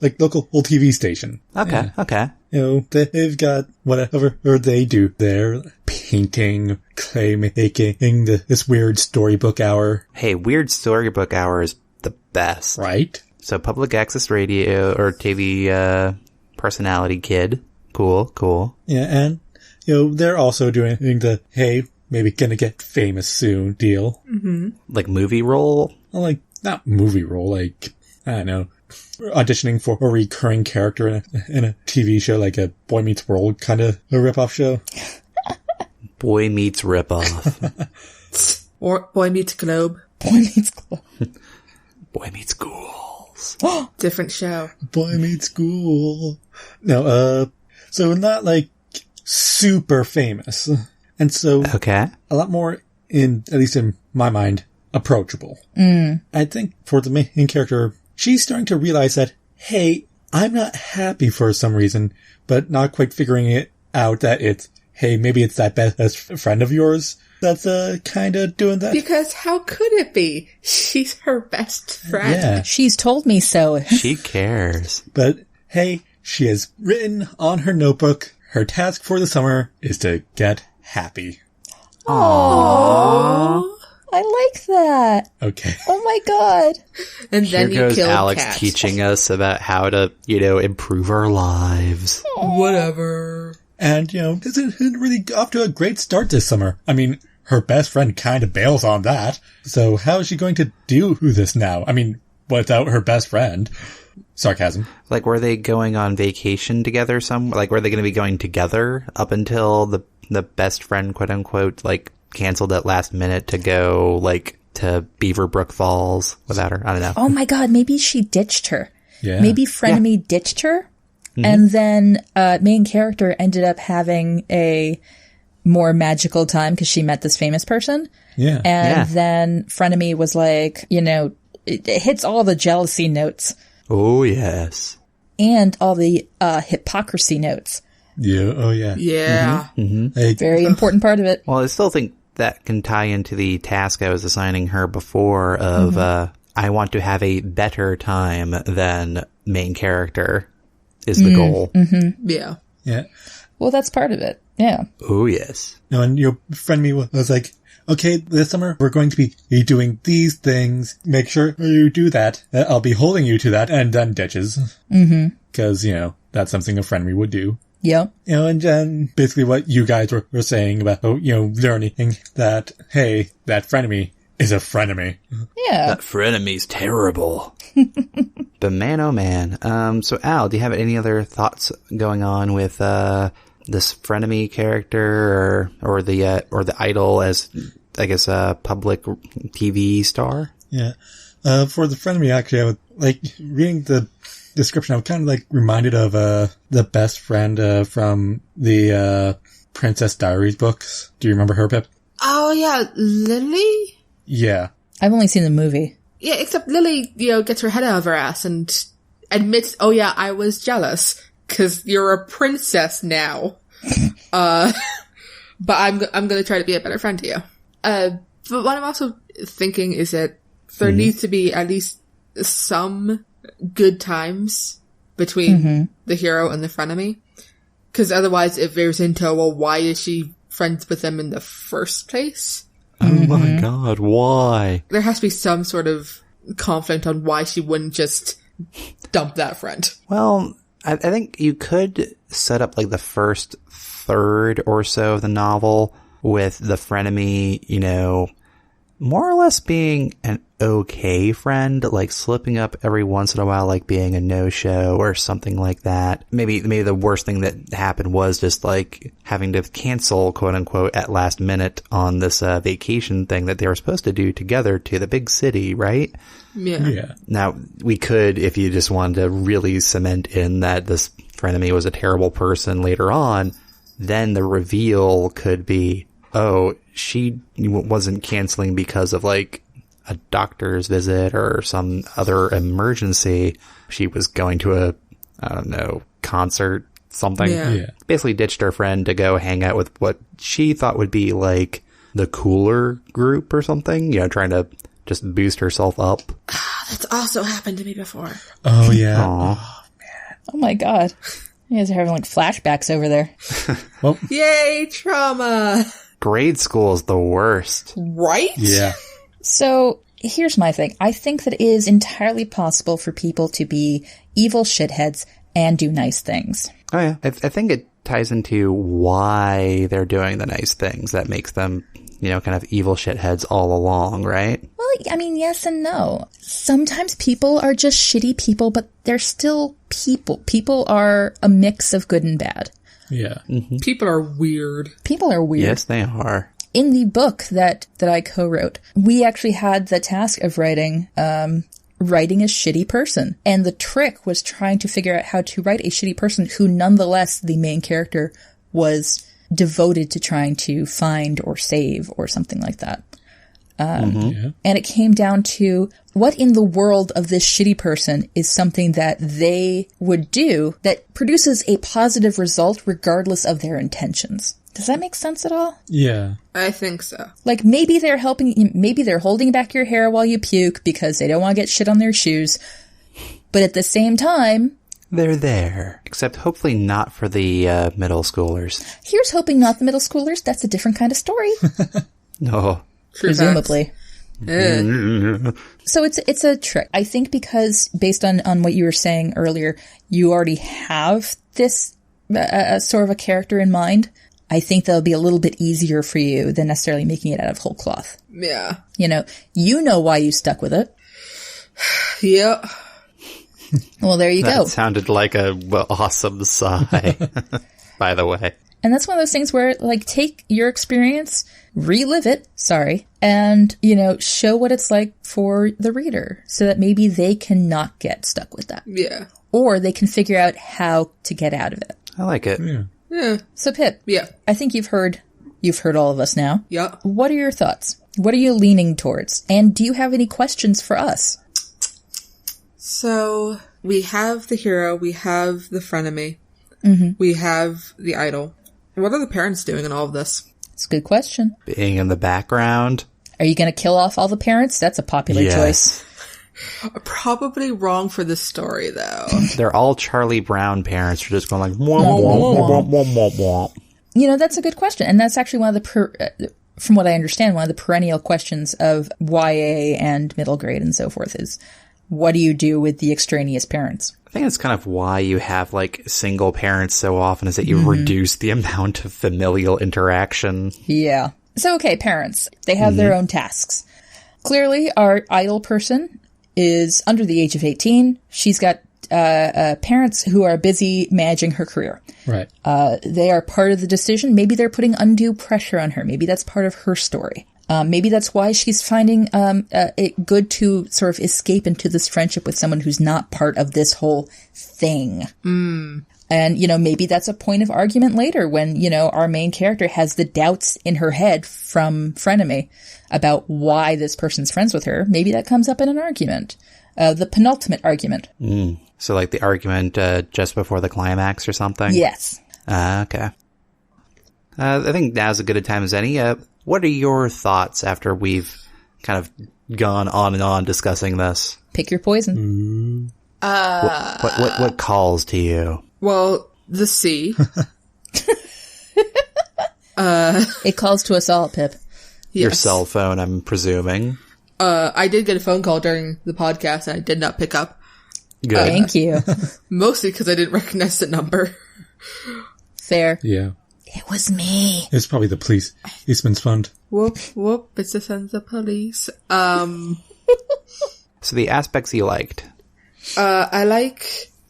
like local TV station. Okay, Yeah. okay. You know, they've got whatever they do there. Painting, clay making, this weird storybook hour. Hey, Weird Storybook Hour is the best. Right? So public access radio or TV personality kid. Cool. Yeah, and, you know, they're also doing the, hey, maybe gonna get famous soon deal. Mm-hmm. Like movie role? Well, like, not movie role, like, I don't know, auditioning for a recurring character in a TV show, like a Boy Meets World kind of a ripoff show. Boy Meets Ripoff. Or Boy Meets Globe. Boy Meets Globe. Boy Meets Ghouls. Different show. Boy Meets School. No, so not like super famous. And so Okay. a lot more at least in my mind, approachable. I think for the main character, she's starting to realize that, hey, I'm not happy for some reason, but not quite figuring it out that it's, hey, maybe it's that best friend of yours that's kind of doing that. Because how could it be? She's her best friend. Yeah. She's told me so. She cares. But hey, she has written on her notebook, her task for the summer is to get happy. Aww. I like that. Okay. Oh my god. And then Here you goes killed Alex cats. teaching us about how to, improve our lives. Whatever. And, this isn't really off to a great start this summer. I mean, her best friend kind of bails on that. So how is she going to do this now? I mean, without her best friend. Sarcasm. Like, were they going on vacation together like, were they going to be going together up until the best friend, quote unquote, like, canceled at last minute to go, like, to Beaverbrook Falls without her? I don't know. Oh my god, maybe she ditched her. Yeah. Maybe Frenemy ditched her, and then main character ended up having a more magical time because she met this famous person. Yeah. And then Frenemy was like, it hits all the jealousy notes. Oh, yes. And all the hypocrisy notes. Yeah. Oh, yeah. Yeah. Like, Very important part of it. Well, I still think that can tie into the task I was assigning her before of, I want to have a better time than main character is the goal. Yeah. yeah. Well, that's part of it. Yeah. Oh, yes. No, and your friend me was like, okay, this summer we're going to be doing these things. Make sure you do that. I'll be holding you to that, and then ditches. Because, that's something a friend me would do. Yep. And then basically what you guys were saying about, learning that, hey, that frenemy is a frenemy. Yeah. That frenemy's terrible. But man, oh man. So Al, do you have any other thoughts going on with this frenemy character or the idol as, I guess, a public TV star? Yeah. For the frenemy, actually, I would reading the description. I was kind of reminded of the best friend from the Princess Diaries books. Do you remember her, Pip? Oh yeah, Lily? Yeah. I've only seen the movie. Yeah, except Lily, gets her head out of her ass and admits, oh yeah, I was jealous, 'cause you're a princess now. But I'm gonna try to be a better friend to you. But what I'm also thinking is that there needs to be at least some good times between the hero and the frenemy. 'Cause otherwise it veers into, well, why is she friends with them in the first place? Oh my god, why? There has to be some sort of conflict on why she wouldn't just dump that friend. Well, I think you could set up the first third or so of the novel with the frenemy, more or less being an okay friend, slipping up every once in a while, being a no-show or something like that. Maybe the worst thing that happened was just having to cancel, quote unquote, at last minute on this vacation thing that they were supposed to do together to the big city, right? Yeah. Now, we could, if you just wanted to really cement in that this frenemy was a terrible person later on, then the reveal could be, oh, she wasn't canceling because of a doctor's visit or some other emergency. She was going to a, I don't know, concert, something. Yeah. Basically ditched her friend to go hang out with what she thought would be the cooler group or something, trying to just boost herself up. That's also happened to me before. Oh, yeah. Aww. Oh my god. You guys are having flashbacks over there. Well, Yay, trauma! Grade school is the worst. Right? yeah. So here's my thing. I think that it is entirely possible for people to be evil shitheads and do nice things. Oh yeah. I think it ties into why they're doing the nice things that makes them, kind of evil shitheads all along, right? Well, I mean, yes and no. Sometimes people are just shitty people, but they're still people. People are a mix of good and bad. Yeah. People are weird. People are weird. Yes, they are. In the book that I co-wrote, we actually had the task of writing a shitty person. And the trick was trying to figure out how to write a shitty person who nonetheless the main character was devoted to trying to find or save or something like that. And it came down to what in the world of this shitty person is something that they would do that produces a positive result regardless of their intentions. Does that make sense at all? Yeah. I think so. Maybe they're maybe they're holding back your hair while you puke because they don't want to get shit on their shoes. But at the same time, They're there. Except hopefully not for the middle schoolers. here's hoping not the middle schoolers. That's a different kind of story. No. True Presumably. facts. So it's a trick. I think because based on what you were saying earlier, you already have this sort of a character in mind. I think that'll be a little bit easier for you than necessarily making it out of whole cloth. Yeah. You know why you stuck with it. Yep. Well, there you go. That sounded like a awesome sigh, by the way. And that's one of those things where, take your experience, relive it, and, show what it's like for the reader so that maybe they can not get stuck with that. Yeah. Or they can figure out how to get out of it. I like it. Yeah. So, Pip, Yeah. I think you've heard all of us now. Yeah. What are your thoughts? What are you leaning towards? And do you have any questions for us? So, we have the hero, we have the frenemy, we have the idol. What are the parents doing in all of this? It's a good question. Being in the background. Are you going to kill off all the parents? That's a popular choice. Probably wrong for this story, though. They're all Charlie Brown parents who are just going womp, womp, womp, womp, womp. That's a good question. And that's actually one of the, from what I understand, one of the perennial questions of YA and middle grade and so forth is, what do you do with the extraneous parents? think that's kind of why you have, like, single parents so often, is that you reduce the amount of familial interaction. Yeah. So, okay, parents. They have their own tasks. Clearly, our idol person is under the age of 18. She's got parents who are busy managing her career. Right. They are part of the decision. Maybe they're putting undue pressure on her. Maybe that's part of her story. Maybe that's why she's finding it good to sort of escape into this friendship with someone who's not part of this whole thing. And, you know, maybe that's a point of argument later when, you know, our main character has the doubts in her head from Frenemy about why this person's friends with her. Maybe that comes up in an argument. The penultimate argument. So, like, the argument just before the climax or something? Yes. Okay. I think now's as good a time as any. What are your thoughts after we've kind of gone on and on discussing this? Pick your poison. What calls to you? Well, the sea. It calls to us all, Pip. Your Yes. cell phone, I'm presuming. I did get a phone call during the podcast and I did not pick up. Good. Thank you. Mostly because I didn't recognize the number. Fair. Yeah. It was me. It's probably the police. Eastman's Fund. Whoop, whoop, it's the sons of police. So the aspects you liked. I like,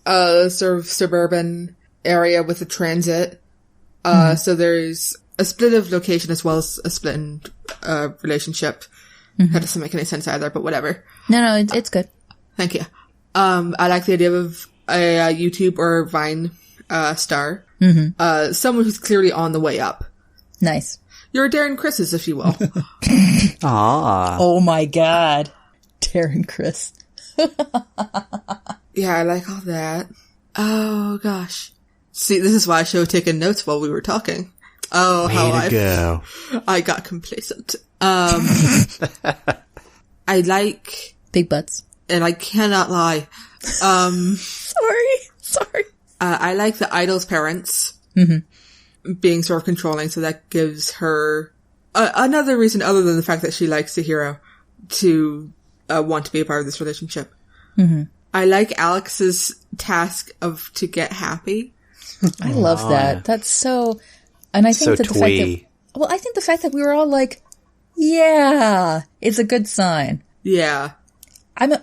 sort of suburban area with the transit. So there's a split of location as well as a split in, relationship. That doesn't make any sense either, but whatever. No, it's good. Thank you. I like the idea of a YouTube or Vine, star. Someone who's clearly on the way up. Nice. You're Darren Chris's, if you will. Ah. Oh my god. Darren Chris. Yeah, I like all that. Oh, gosh. See, this is why I should have taken notes while we were talking. Oh, how Way to go. I got complacent. I like, Big butts. and I cannot lie, Sorry. I like the idol's parents being sort of controlling, so that gives her another reason other than the fact that she likes the hero to want to be a part of this relationship. I like Alex's task of to get happy. I love that. That's so, and I think So that the fact that, twee. well, I think the fact that we were all like, yeah, it's a good sign. Yeah.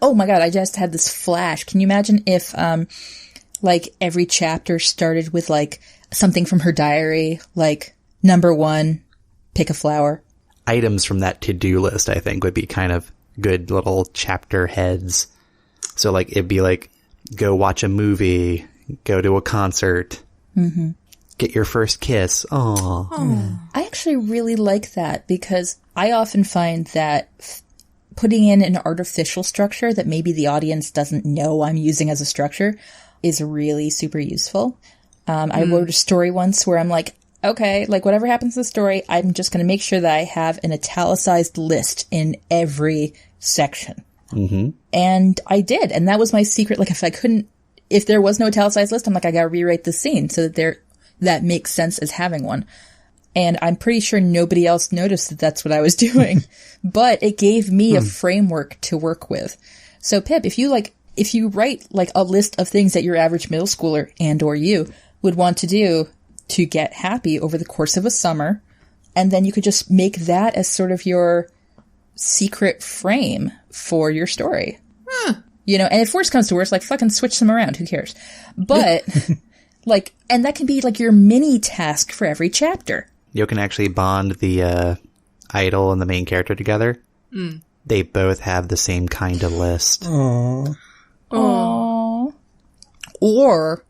Oh my god, I just had this flash. Can you imagine if, like, every chapter started with, like, something from her diary, like, number 1, pick a flower. Items from that to-do list, I think, would be kind of good little chapter heads. So, like, it'd be like, go watch a movie, go to a concert, get your first kiss. Aww. I actually really like that because I often find that putting in an artificial structure that maybe the audience doesn't know I'm using as a structure is really super useful. I wrote a story once where I'm like, okay, like whatever happens in the story, I'm just going to make sure that I have an italicized list in every section. And I did. And that was my secret. Like if there was no italicized list, I'm like, I got to rewrite the scene so that that makes sense as having one. And I'm pretty sure nobody else noticed that that's what I was doing, but it gave me a framework to work with. So Pip, if you write like a list of things that your average middle schooler and or you would want to do to get happy over the course of a summer, and then you could just make that as sort of your secret frame for your story. You know, and if worse comes to worse, like fucking switch them around, who cares? But like, and that can be like your mini task for every chapter. You can actually bond the idol and the main character together. They both have the same kind of list. Aww. Aww. Or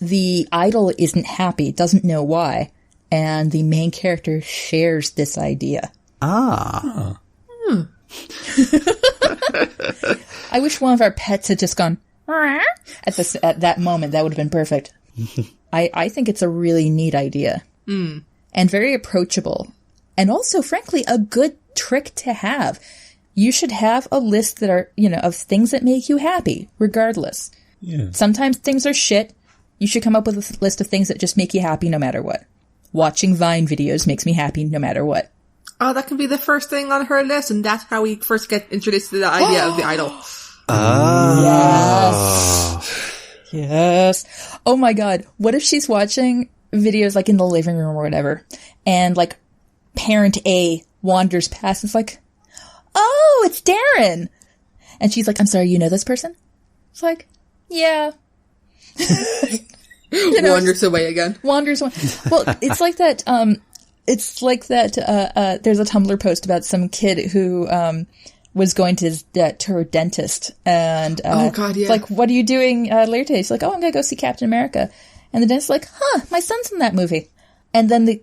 the idol isn't happy, doesn't know why, and the main character shares this idea. Ah. I wish one of our pets had just gone at that moment. That would have been perfect. I think it's a really neat idea. And very approachable. And also, frankly, a good trick to have. You should have a list that are, you know, of things that make you happy, regardless. Yeah. Sometimes things are shit. You should come up with a list of things that just make you happy no matter what. Watching Vine videos makes me happy no matter what. Oh, that can be the first thing on her list, and that's how we first get introduced to the idea of the idol. Yes. Yes. Oh my god. What if she's watching videos like in the living room or whatever, and like parent A wanders past and is like, oh, it's Darren. And she's like, I'm sorry, you know this person? It's like, yeah. Wanders away again. Wanders away. Well, it's like that, there's a Tumblr post about some kid who, was going to her dentist, and oh god, yeah. It's like, what are you doing later today? She's like, oh, I'm gonna go see Captain America. And the dentist's like, my son's in that movie. And then the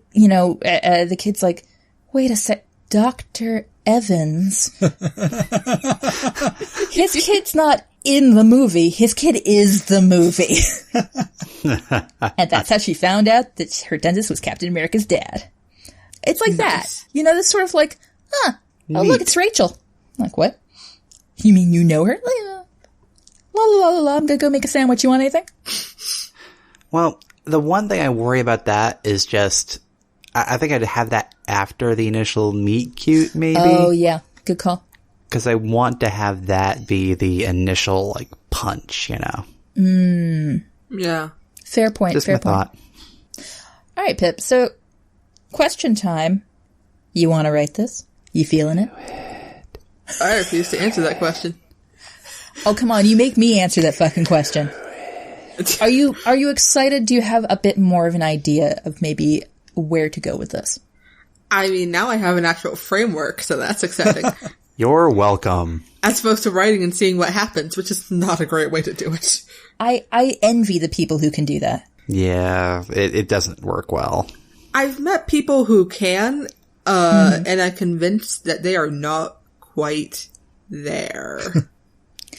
kid's like, wait a sec, Dr. Evans. His kid's not in the movie. His kid is the movie. And that's how she found out that her dentist was Captain America's dad. It's like that. This sort of like, oh look, it's Rachel. I'm like, what? You mean you know her? Like, la la la la, I'm gonna go make a sandwich. You want anything? Well, the one thing I worry about that is just, I think I'd have that after the initial meet cute, maybe. Oh, yeah. Good call. Because I want to have that be the initial, like, punch, Yeah. Fair point, just fair my point. thought. All right, Pip. So, question time. You want to write this? You feeling it? I refuse to answer that question. Oh, come on. You make me answer that fucking question. Are you excited? Do you have a bit more of an idea of maybe where to go with this? I mean, now I have an actual framework, so that's exciting. You're welcome. As opposed to writing and seeing what happens, which is not a great way to do it. I envy the people who can do that. Yeah, it doesn't work well. I've met people who can, and I'm convinced that they are not quite there.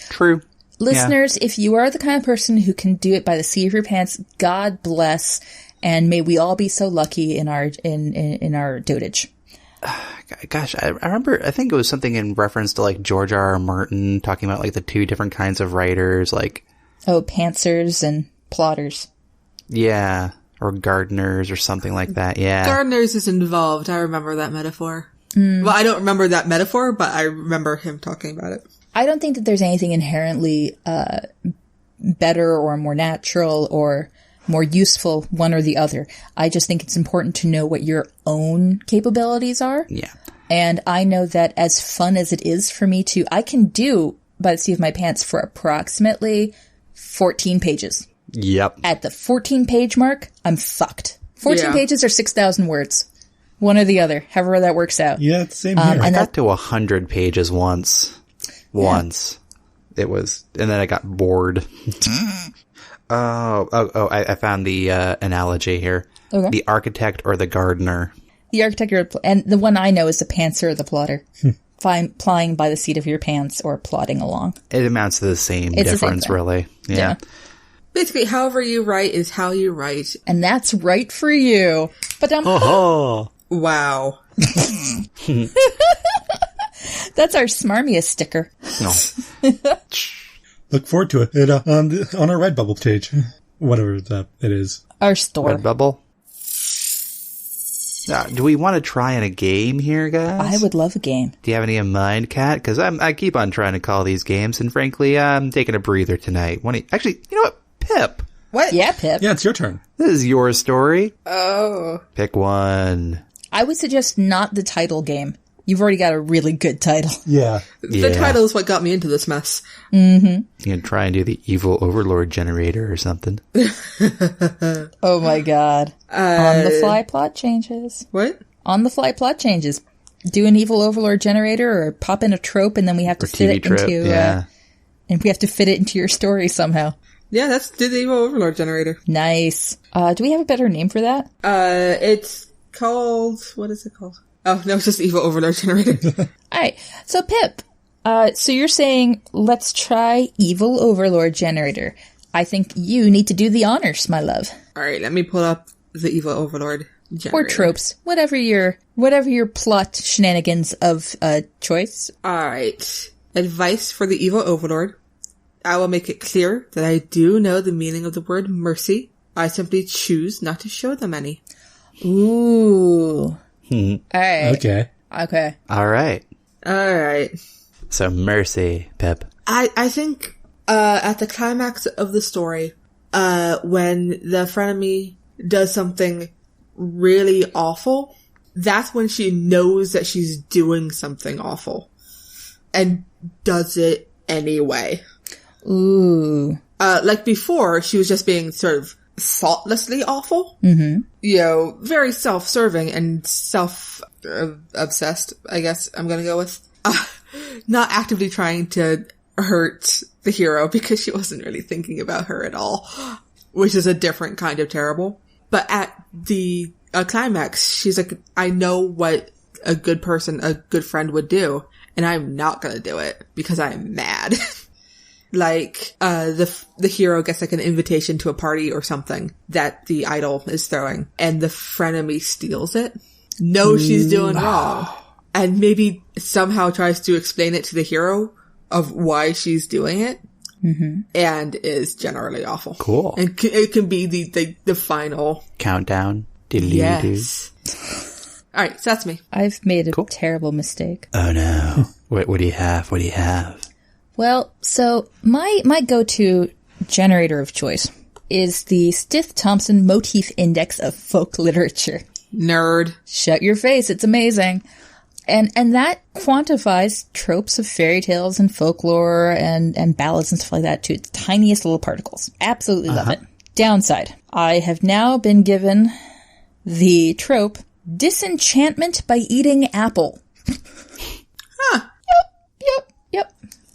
True. Listeners, if you are the kind of person who can do it by the seat of your pants, God bless, and may we all be so lucky in our dotage. Gosh, I remember, I think it was something in reference to like George R. R. Martin talking about like the two different kinds of writers, like... Oh, pantsers and plotters. Yeah, or gardeners or something like that, yeah. Gardeners is involved, I remember that metaphor. Well, I don't remember that metaphor, but I remember him talking about it. I don't think that there's anything inherently better or more natural or more useful, one or the other. I just think it's important to know what your own capabilities are. Yeah. And I know that as fun as it is for me I can do by the seat of my pants for approximately 14 pages. Yep. At the 14-page mark, I'm fucked. 14 pages or 6,000 words. One or the other, however that works out. Yeah, it's same here. I got to 100 pages once. It was, and then I got bored. I found the analogy here. Okay. The architect or the gardener. The architect, and the one I know is the pantser or the plotter. Plying by the seat of your pants or plodding along. It amounts to the same difference, really. Yeah. Basically, however you write is how you write. And that's right for you. But Wow. That's our smarmiest sticker. No. Look forward to it on our Redbubble page. Whatever it is. Our store. Redbubble? Do we want to try in a game here, guys? I would love a game. Do you have any in mind, Kat? Because I keep on trying to call these games, and frankly, I'm taking a breather tonight. Actually, you know what? Pip. What? Yeah, Pip. Yeah, it's your turn. This is your story. Oh. Pick one. I would suggest not the title game. You've already got a really good title. Yeah. The title is what got me into this mess. Mm-hmm. You can try and do the evil overlord generator or something. Oh my god. On the fly plot changes. What? On the fly plot changes. Do an evil overlord generator or pop in a trope and then we have to fit it into and we have to fit it into your story somehow. Yeah, that's the evil overlord generator. Nice. Do we have a better name for that? It's called, what is it called? Oh, no, it's just evil overlord generator. Alright, so Pip, so you're saying, let's try evil overlord generator. I think you need to do the honors, my love. Alright, let me pull up the evil overlord generator. Or tropes, whatever your plot shenanigans of choice. Alright, advice for the evil overlord. I will make it clear that I do know the meaning of the word mercy. I simply choose not to show them any. Ooh. Alright. Okay. Alright. So mercy, Pip. I think, at the climax of the story, when the frenemy does something really awful, that's when she knows that she's doing something awful and does it anyway. Ooh. Like before, she was just being sort of thoughtlessly awful. Mm-hmm. You know, very self-serving and self-obsessed, I guess I'm gonna go with. Not actively trying to hurt the hero because she wasn't really thinking about her at all, which is a different kind of terrible. But at the climax, she's like, I know what a good friend would do, and I'm not gonna do it because I'm mad. Like, the hero gets like an invitation to a party or something that the idol is throwing, and the frenemy steals it, knows she's doing wrong, and maybe somehow tries to explain it to the hero of why she's doing it, and is generally awful. Cool. And it can be the final countdown. Yes. Alright, so that's me. I've made a terrible mistake. Oh no. What do you have? What do you have? Well, so my go-to generator of choice is the Stith-Thompson Motif Index of Folk Literature. Nerd. Shut your face, it's amazing. And that quantifies tropes of fairy tales and folklore and ballads and stuff like that to its tiniest little particles. Absolutely love it. Downside. I have now been given the trope disenchantment by eating apple. Yep.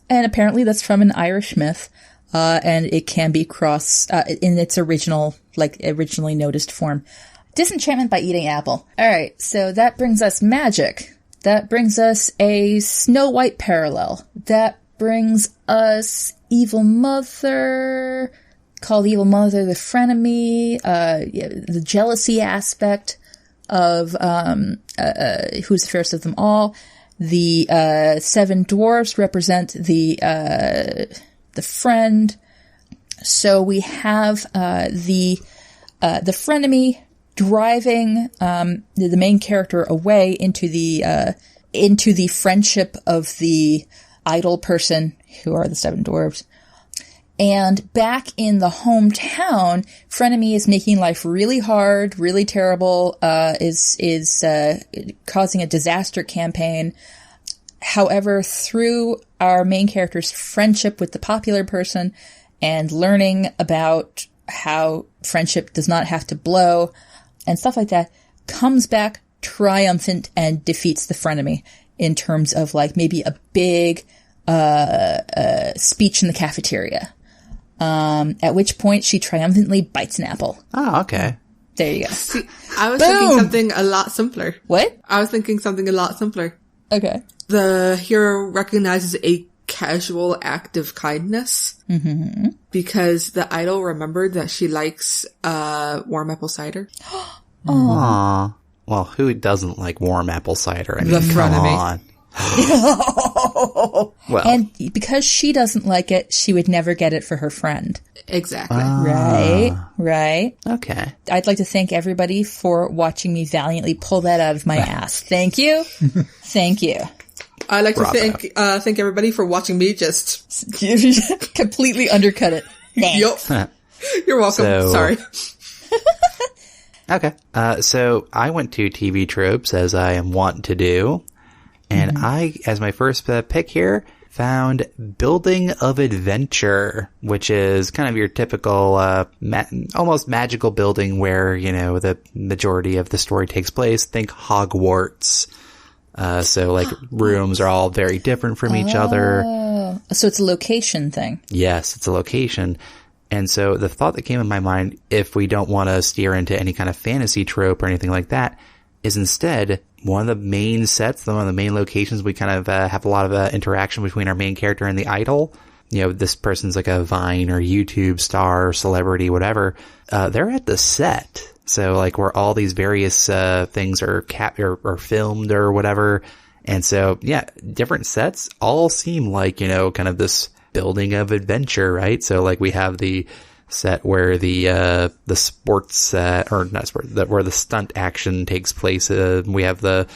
And apparently that's from an Irish myth. And it can be in its originally noticed form. Disenchantment by eating apple. Alright, so that brings us magic. That brings us a Snow White parallel. That brings us Evil Mother, called Evil Mother the Frenemy, the jealousy aspect of who's the fairest of them all. The 7 dwarves represent the friend. So we have the frenemy driving the main character away into the friendship of the idol person, who are the 7 dwarves. And back in the hometown, Frenemy is making life really hard, really terrible, is causing a disaster campaign. However, through our main character's friendship with the popular person and learning about how friendship does not have to blow and stuff like that, comes back triumphant and defeats the frenemy in terms of like maybe a big speech in the cafeteria. At which point she triumphantly bites an apple. Oh, okay. There you go. See, I was thinking something a lot simpler. What? I was thinking something a lot simpler. Okay. The hero recognizes a casual act of kindness because the idol remembered that she likes warm apple cider. Aww. Well, who doesn't like warm apple cider? I mean, The come frenemy. on. Well, And because she doesn't like it, she would never get it for her friend. Exactly. Right. okay. I'd like to thank everybody for watching me valiantly pull that out of my ass. Thank you. Thank you. I'd like Bravo. to thank everybody for watching me just... Completely undercut it. Thanks. Yup. You're welcome. So- Sorry. Okay. So I went to TV tropes, as I am wont to do. And I, as my first pick here, found Building of Adventure, which is kind of your typical, almost magical building where, you know, the majority of the story takes place. Think Hogwarts. So like rooms are all very different from each other. So it's a location thing. Yes, it's a location. And so the thought that came in my mind, if we don't want to steer into any kind of fantasy trope or anything like that, is instead one of the main sets, one of the main locations, we kind of have a lot of interaction between our main character and the idol. You know, this person's like a Vine or YouTube star or celebrity, whatever. They're at the set. So like where all these various things are or filmed or whatever. And so, yeah, different sets all seem like, you know, kind of this building of adventure, right? So like we have the set where the sports or not sport, where the stunt action takes place. We have the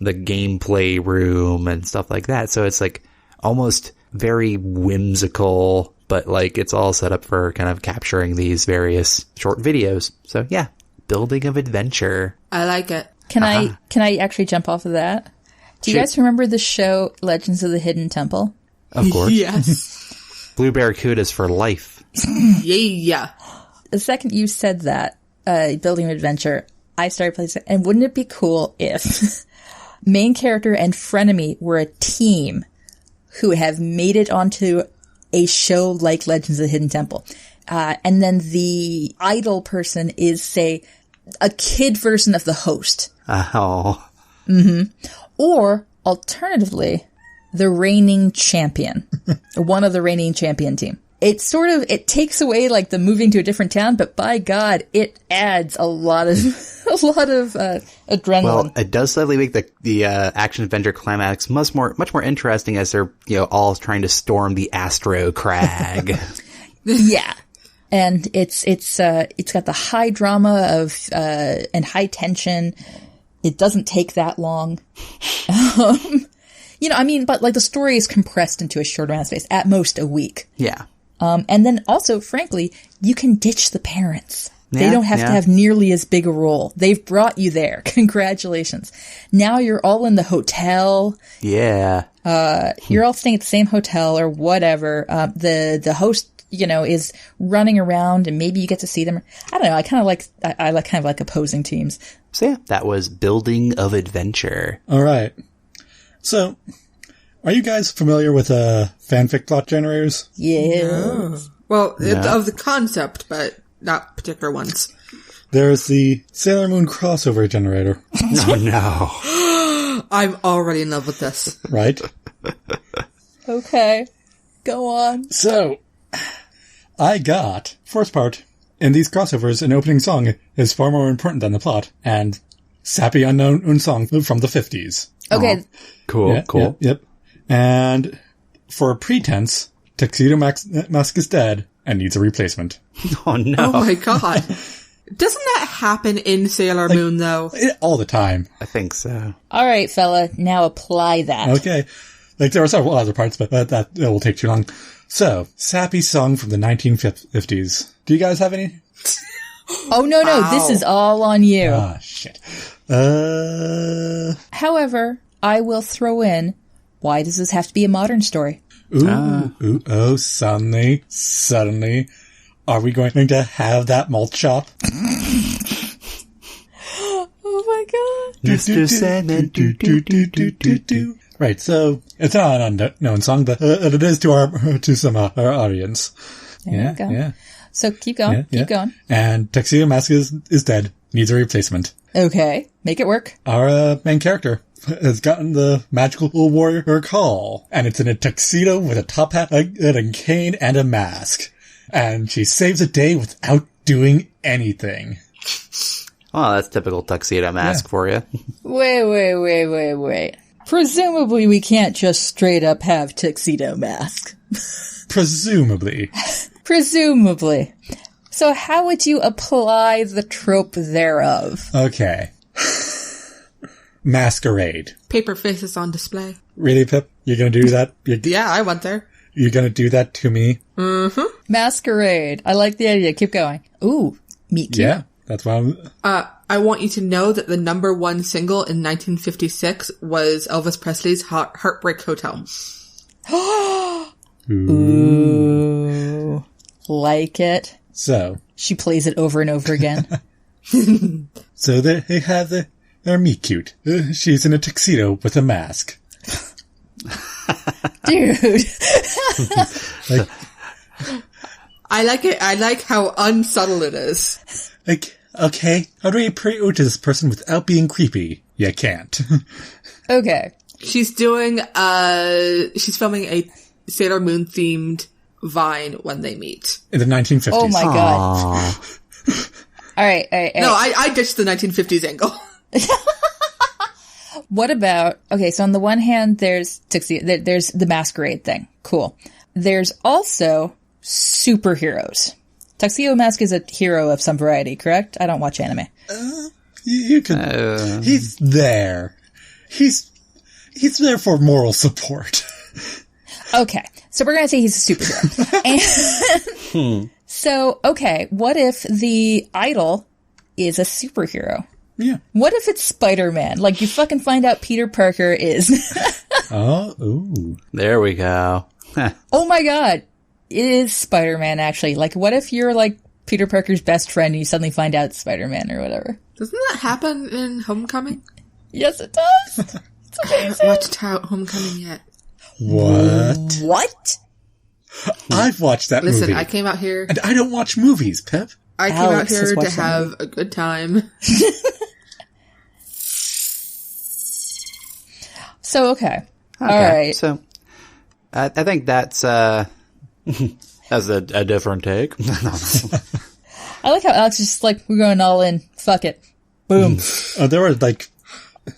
gameplay room and stuff like that. So it's like almost very whimsical, but like it's all set up for kind of capturing these various short videos. So yeah, building of adventure. I like it. Can I actually jump off of that? Do you guys remember the show Legends of the Hidden Temple? Of course. Yes. Blue Barracudas for life. Yeah. The second you said that, building of adventure, I started playing, and wouldn't it be cool if main character and frenemy were a team who have made it onto a show like Legends of the Hidden Temple. And then the idol person is, say, a kid version of the host. Oh. Mm-hmm. Or, alternatively, the reigning champion. One of the reigning champion team. It takes away like the moving to a different town, but by God, it adds a lot of adrenaline. Well, it does slightly make the action adventure climax much more interesting as they're all trying to storm the Astro Crag. Yeah, and it's got the high drama of and high tension. It doesn't take that long. But like the story is compressed into a short amount of space, at most a week. Yeah. And then also, frankly, you can ditch the parents. They Yeah, don't have to have nearly as big a role. They've brought you there. Congratulations. Now you're all in the hotel. Yeah. You're all staying at the same hotel or whatever. The host, is running around and maybe you get to see them. I don't know. I like kind of like opposing teams. So yeah, that was Building of Adventure. All right. So, are you guys familiar with fanfic plot generators? Yeah. Well, of the concept, but not particular ones. There's the Sailor Moon crossover generator. Oh no. I'm already in love with this. Right? Okay. Go on. So, I got, first part, in these crossovers, an opening song is far more important than the plot, and sappy unknown song from the 50s. Okay. Cool, Yeah, cool. Yep. And for a pretense, Tuxedo Mask is dead and needs a replacement. Oh no. Oh my god. Doesn't that happen in Sailor Moon, though? All the time. I think so. All right, fella. Now apply that. Okay. Like, there are several other parts, but that will take too long. So, sappy song from the 1950s. Do you guys have any? Oh, no. This is all on you. Ah, shit. However, I will throw in, why does this have to be a modern story? Suddenly, are we going to have that malt shop? Oh my god. Mr. Sandman. Right, so it's not an unknown song, but it is to some our audience. There you go. Yeah. So keep going. Keep going. And Tuxedo Mask is dead. Needs a replacement. Okay. Make it work. Our main character has gotten the magical warrior call, and it's in a tuxedo with a top hat, a cane, and a mask. And she saves the day without doing anything. Oh, that's typical Tuxedo Mask for you. Wait. Presumably we can't just straight up have Tuxedo Mask. Presumably. Presumably. So how would you apply the trope thereof? Okay. Masquerade. Paper faces on display. Really, Pip? You're gonna do that? Yeah, I went there. You're gonna do that to me? Mm-hmm. Masquerade. I like the idea. Keep going. Ooh, meet cute. Yeah, that's why I'm... I want you to know that the number one single in 1956 was Elvis Presley's Heartbreak Hotel. Ooh. Like it. So. She plays it over and over again. So they have their meet cute. She's in a tuxedo with a mask. Dude. Like, I like it. I like how unsubtle it is. like, okay, how do I approach this person without being creepy? You can't. Okay. She's filming a Sailor Moon themed Vine when they meet. In the 1950s. Oh my god. All right. No, I ditched the 1950s angle. What about, okay, so on the one hand, there's the masquerade thing. Cool. There's also superheroes. Tuxedo Mask is a hero of some variety, correct? I don't watch anime. You could... he's there. He's there for moral support. Okay. So we're going to say he's a superhero. And so, okay, what if the idol is a superhero? Yeah. What if it's Spider-Man? Like, you fucking find out Peter Parker is... Oh, ooh. There we go. Oh my god. It is Spider-Man, actually. Like, what if you're, like, Peter Parker's best friend and you suddenly find out it's Spider-Man or whatever? Doesn't that happen in Homecoming? Yes, it does. It's I haven't amazing. watched Homecoming yet. What? What? I've watched that Listen, movie. I came out here. And I don't watch movies, Pep. I came out Alex has here to watched that have a good time. So, okay. All Okay, right. so I think that's a different take. I like how Alex is just like, we're going all in. Fuck it. Boom. There were like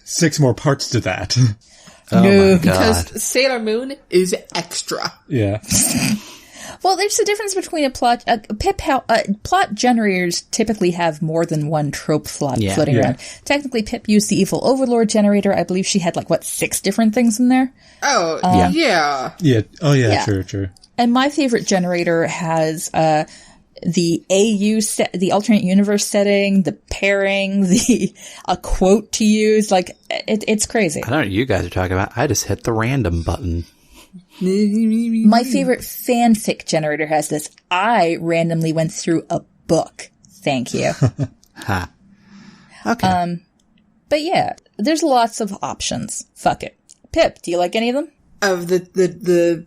6 more parts to that. Oh No. my god. Because Sailor Moon is extra. Yeah. Well, there's a difference between a plot. Plot generators typically have more than one trope floating around. Technically, Pip used the evil overlord generator. I believe she had 6 different things in there. Oh, yeah. Yeah. Oh, yeah, Yeah. True. And my favorite generator has the the alternate universe setting, the pairing, a quote to use. It's crazy. I don't know what you guys are talking about. I just hit the random button. My favorite fanfic generator has this. I randomly went through a book. Thank you. Ha. Okay. But yeah, there's lots of options. Fuck it. Pip, do you like any of them? Of the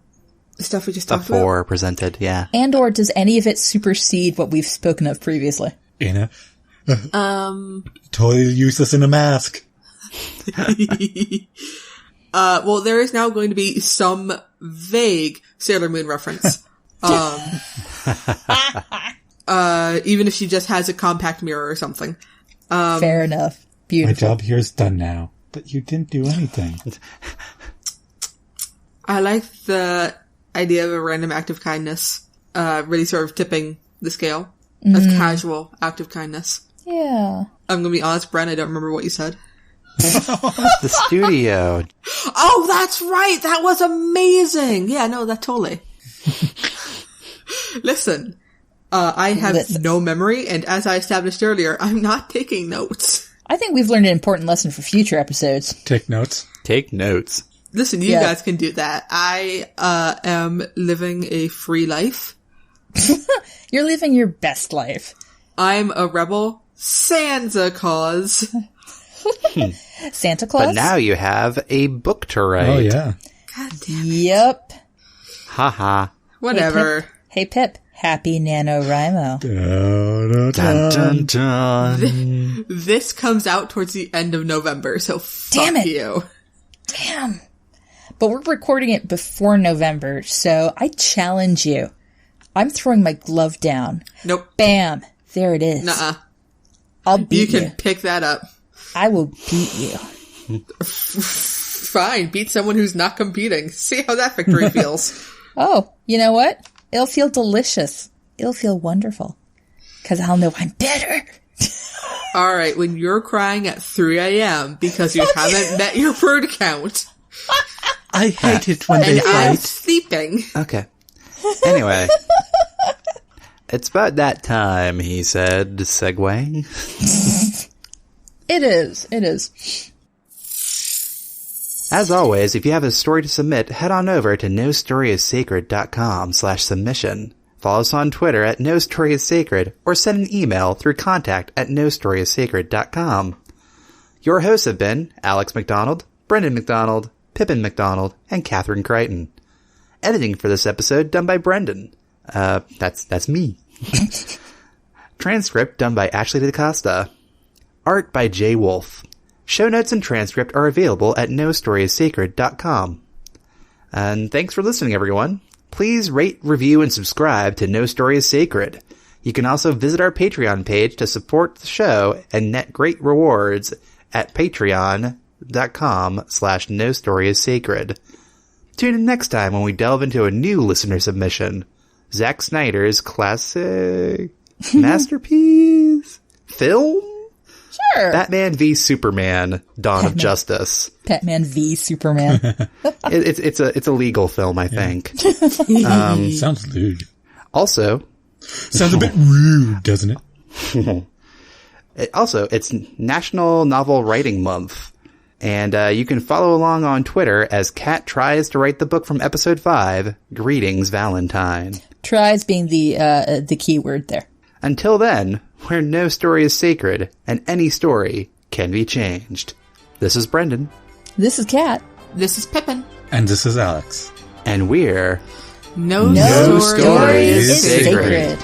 stuff we just talked about? Before presented, yeah. And or does any of it supersede what we've spoken of previously? Anna. Totally useless in a mask. Well, there is now going to be some vague Sailor Moon reference. Even if she just has a compact mirror or something. Fair enough. My Beautiful. job here is done now. But you didn't do anything. I like the idea of a random act of kindness, really sort of tipping the scale of casual act of kindness. Yeah. I'm gonna be honest, Bren, I don't remember what you said. The studio. Oh, that's right! That was amazing! Yeah, no, that totally. Listen, I have no memory, and as I established earlier, I'm not taking notes. I think we've learned an important lesson for future episodes. Take notes. Take notes. Listen, you guys can do that. I am living a free life. You're living your best life. I'm a rebel. Sans cause. Santa Claus? But now you have a book to write. Oh, yeah. God damn it. Yep. Haha. Whatever. Hey, Pip. Happy NaNoWriMo. Dun dun dun. This comes out towards the end of November, so Damn fuck it. you. Damn. But we're recording it before November, so I challenge you. I'm throwing my glove down. Nope. Bam. There it is. Nuh-uh. I'll You beat you. can pick that up. I will beat you. Fine, beat someone who's not competing. See how that victory feels. Oh, you know what? It'll feel delicious. It'll feel wonderful. Because I'll know I'm better. Alright, when you're crying at 3 a.m. because you haven't met your word count, I hate it when they and I'm fight. sleeping. Okay. Anyway. It's about that time, he said, segueing. It is. It is. As always, if you have a story to submit, head on over to nostoryissacred.com/submission. Follow us on Twitter at nostoryissacred, or send an email through contact@nostoryissacred.com. Your hosts have been Alex McDonald, Brendan McDonald, Pippin McDonald, and Catherine Crichton. Editing for this episode done by Brendan. That's me. Transcript done by Ashley DaCosta. Art by Jay Wolf. Show notes and transcript are available at nostoryissacred.com. And thanks for listening, everyone. Please rate, review, and subscribe to No Story is Sacred. You can also visit our Patreon page to support the show and net great rewards at patreon.com/nostoryissacred. Tune in next time when we delve into a new listener submission. Zack Snyder's classic masterpiece film? Sure. Batman v Superman: Dawn of Justice. Batman v Superman. It's a legal film, I think. Sounds lewd. Also, Sounds a bit rude, doesn't it? it's National Novel Writing Month. And you can follow along on Twitter as Kat tries to write the book from episode 5, Greetings, Valentine. Tries being the key word there. Until then, where no story is sacred and any story can be changed. This is Brendan. This is Kat. This is Pippin. And this is Alex. And we're... No story is sacred.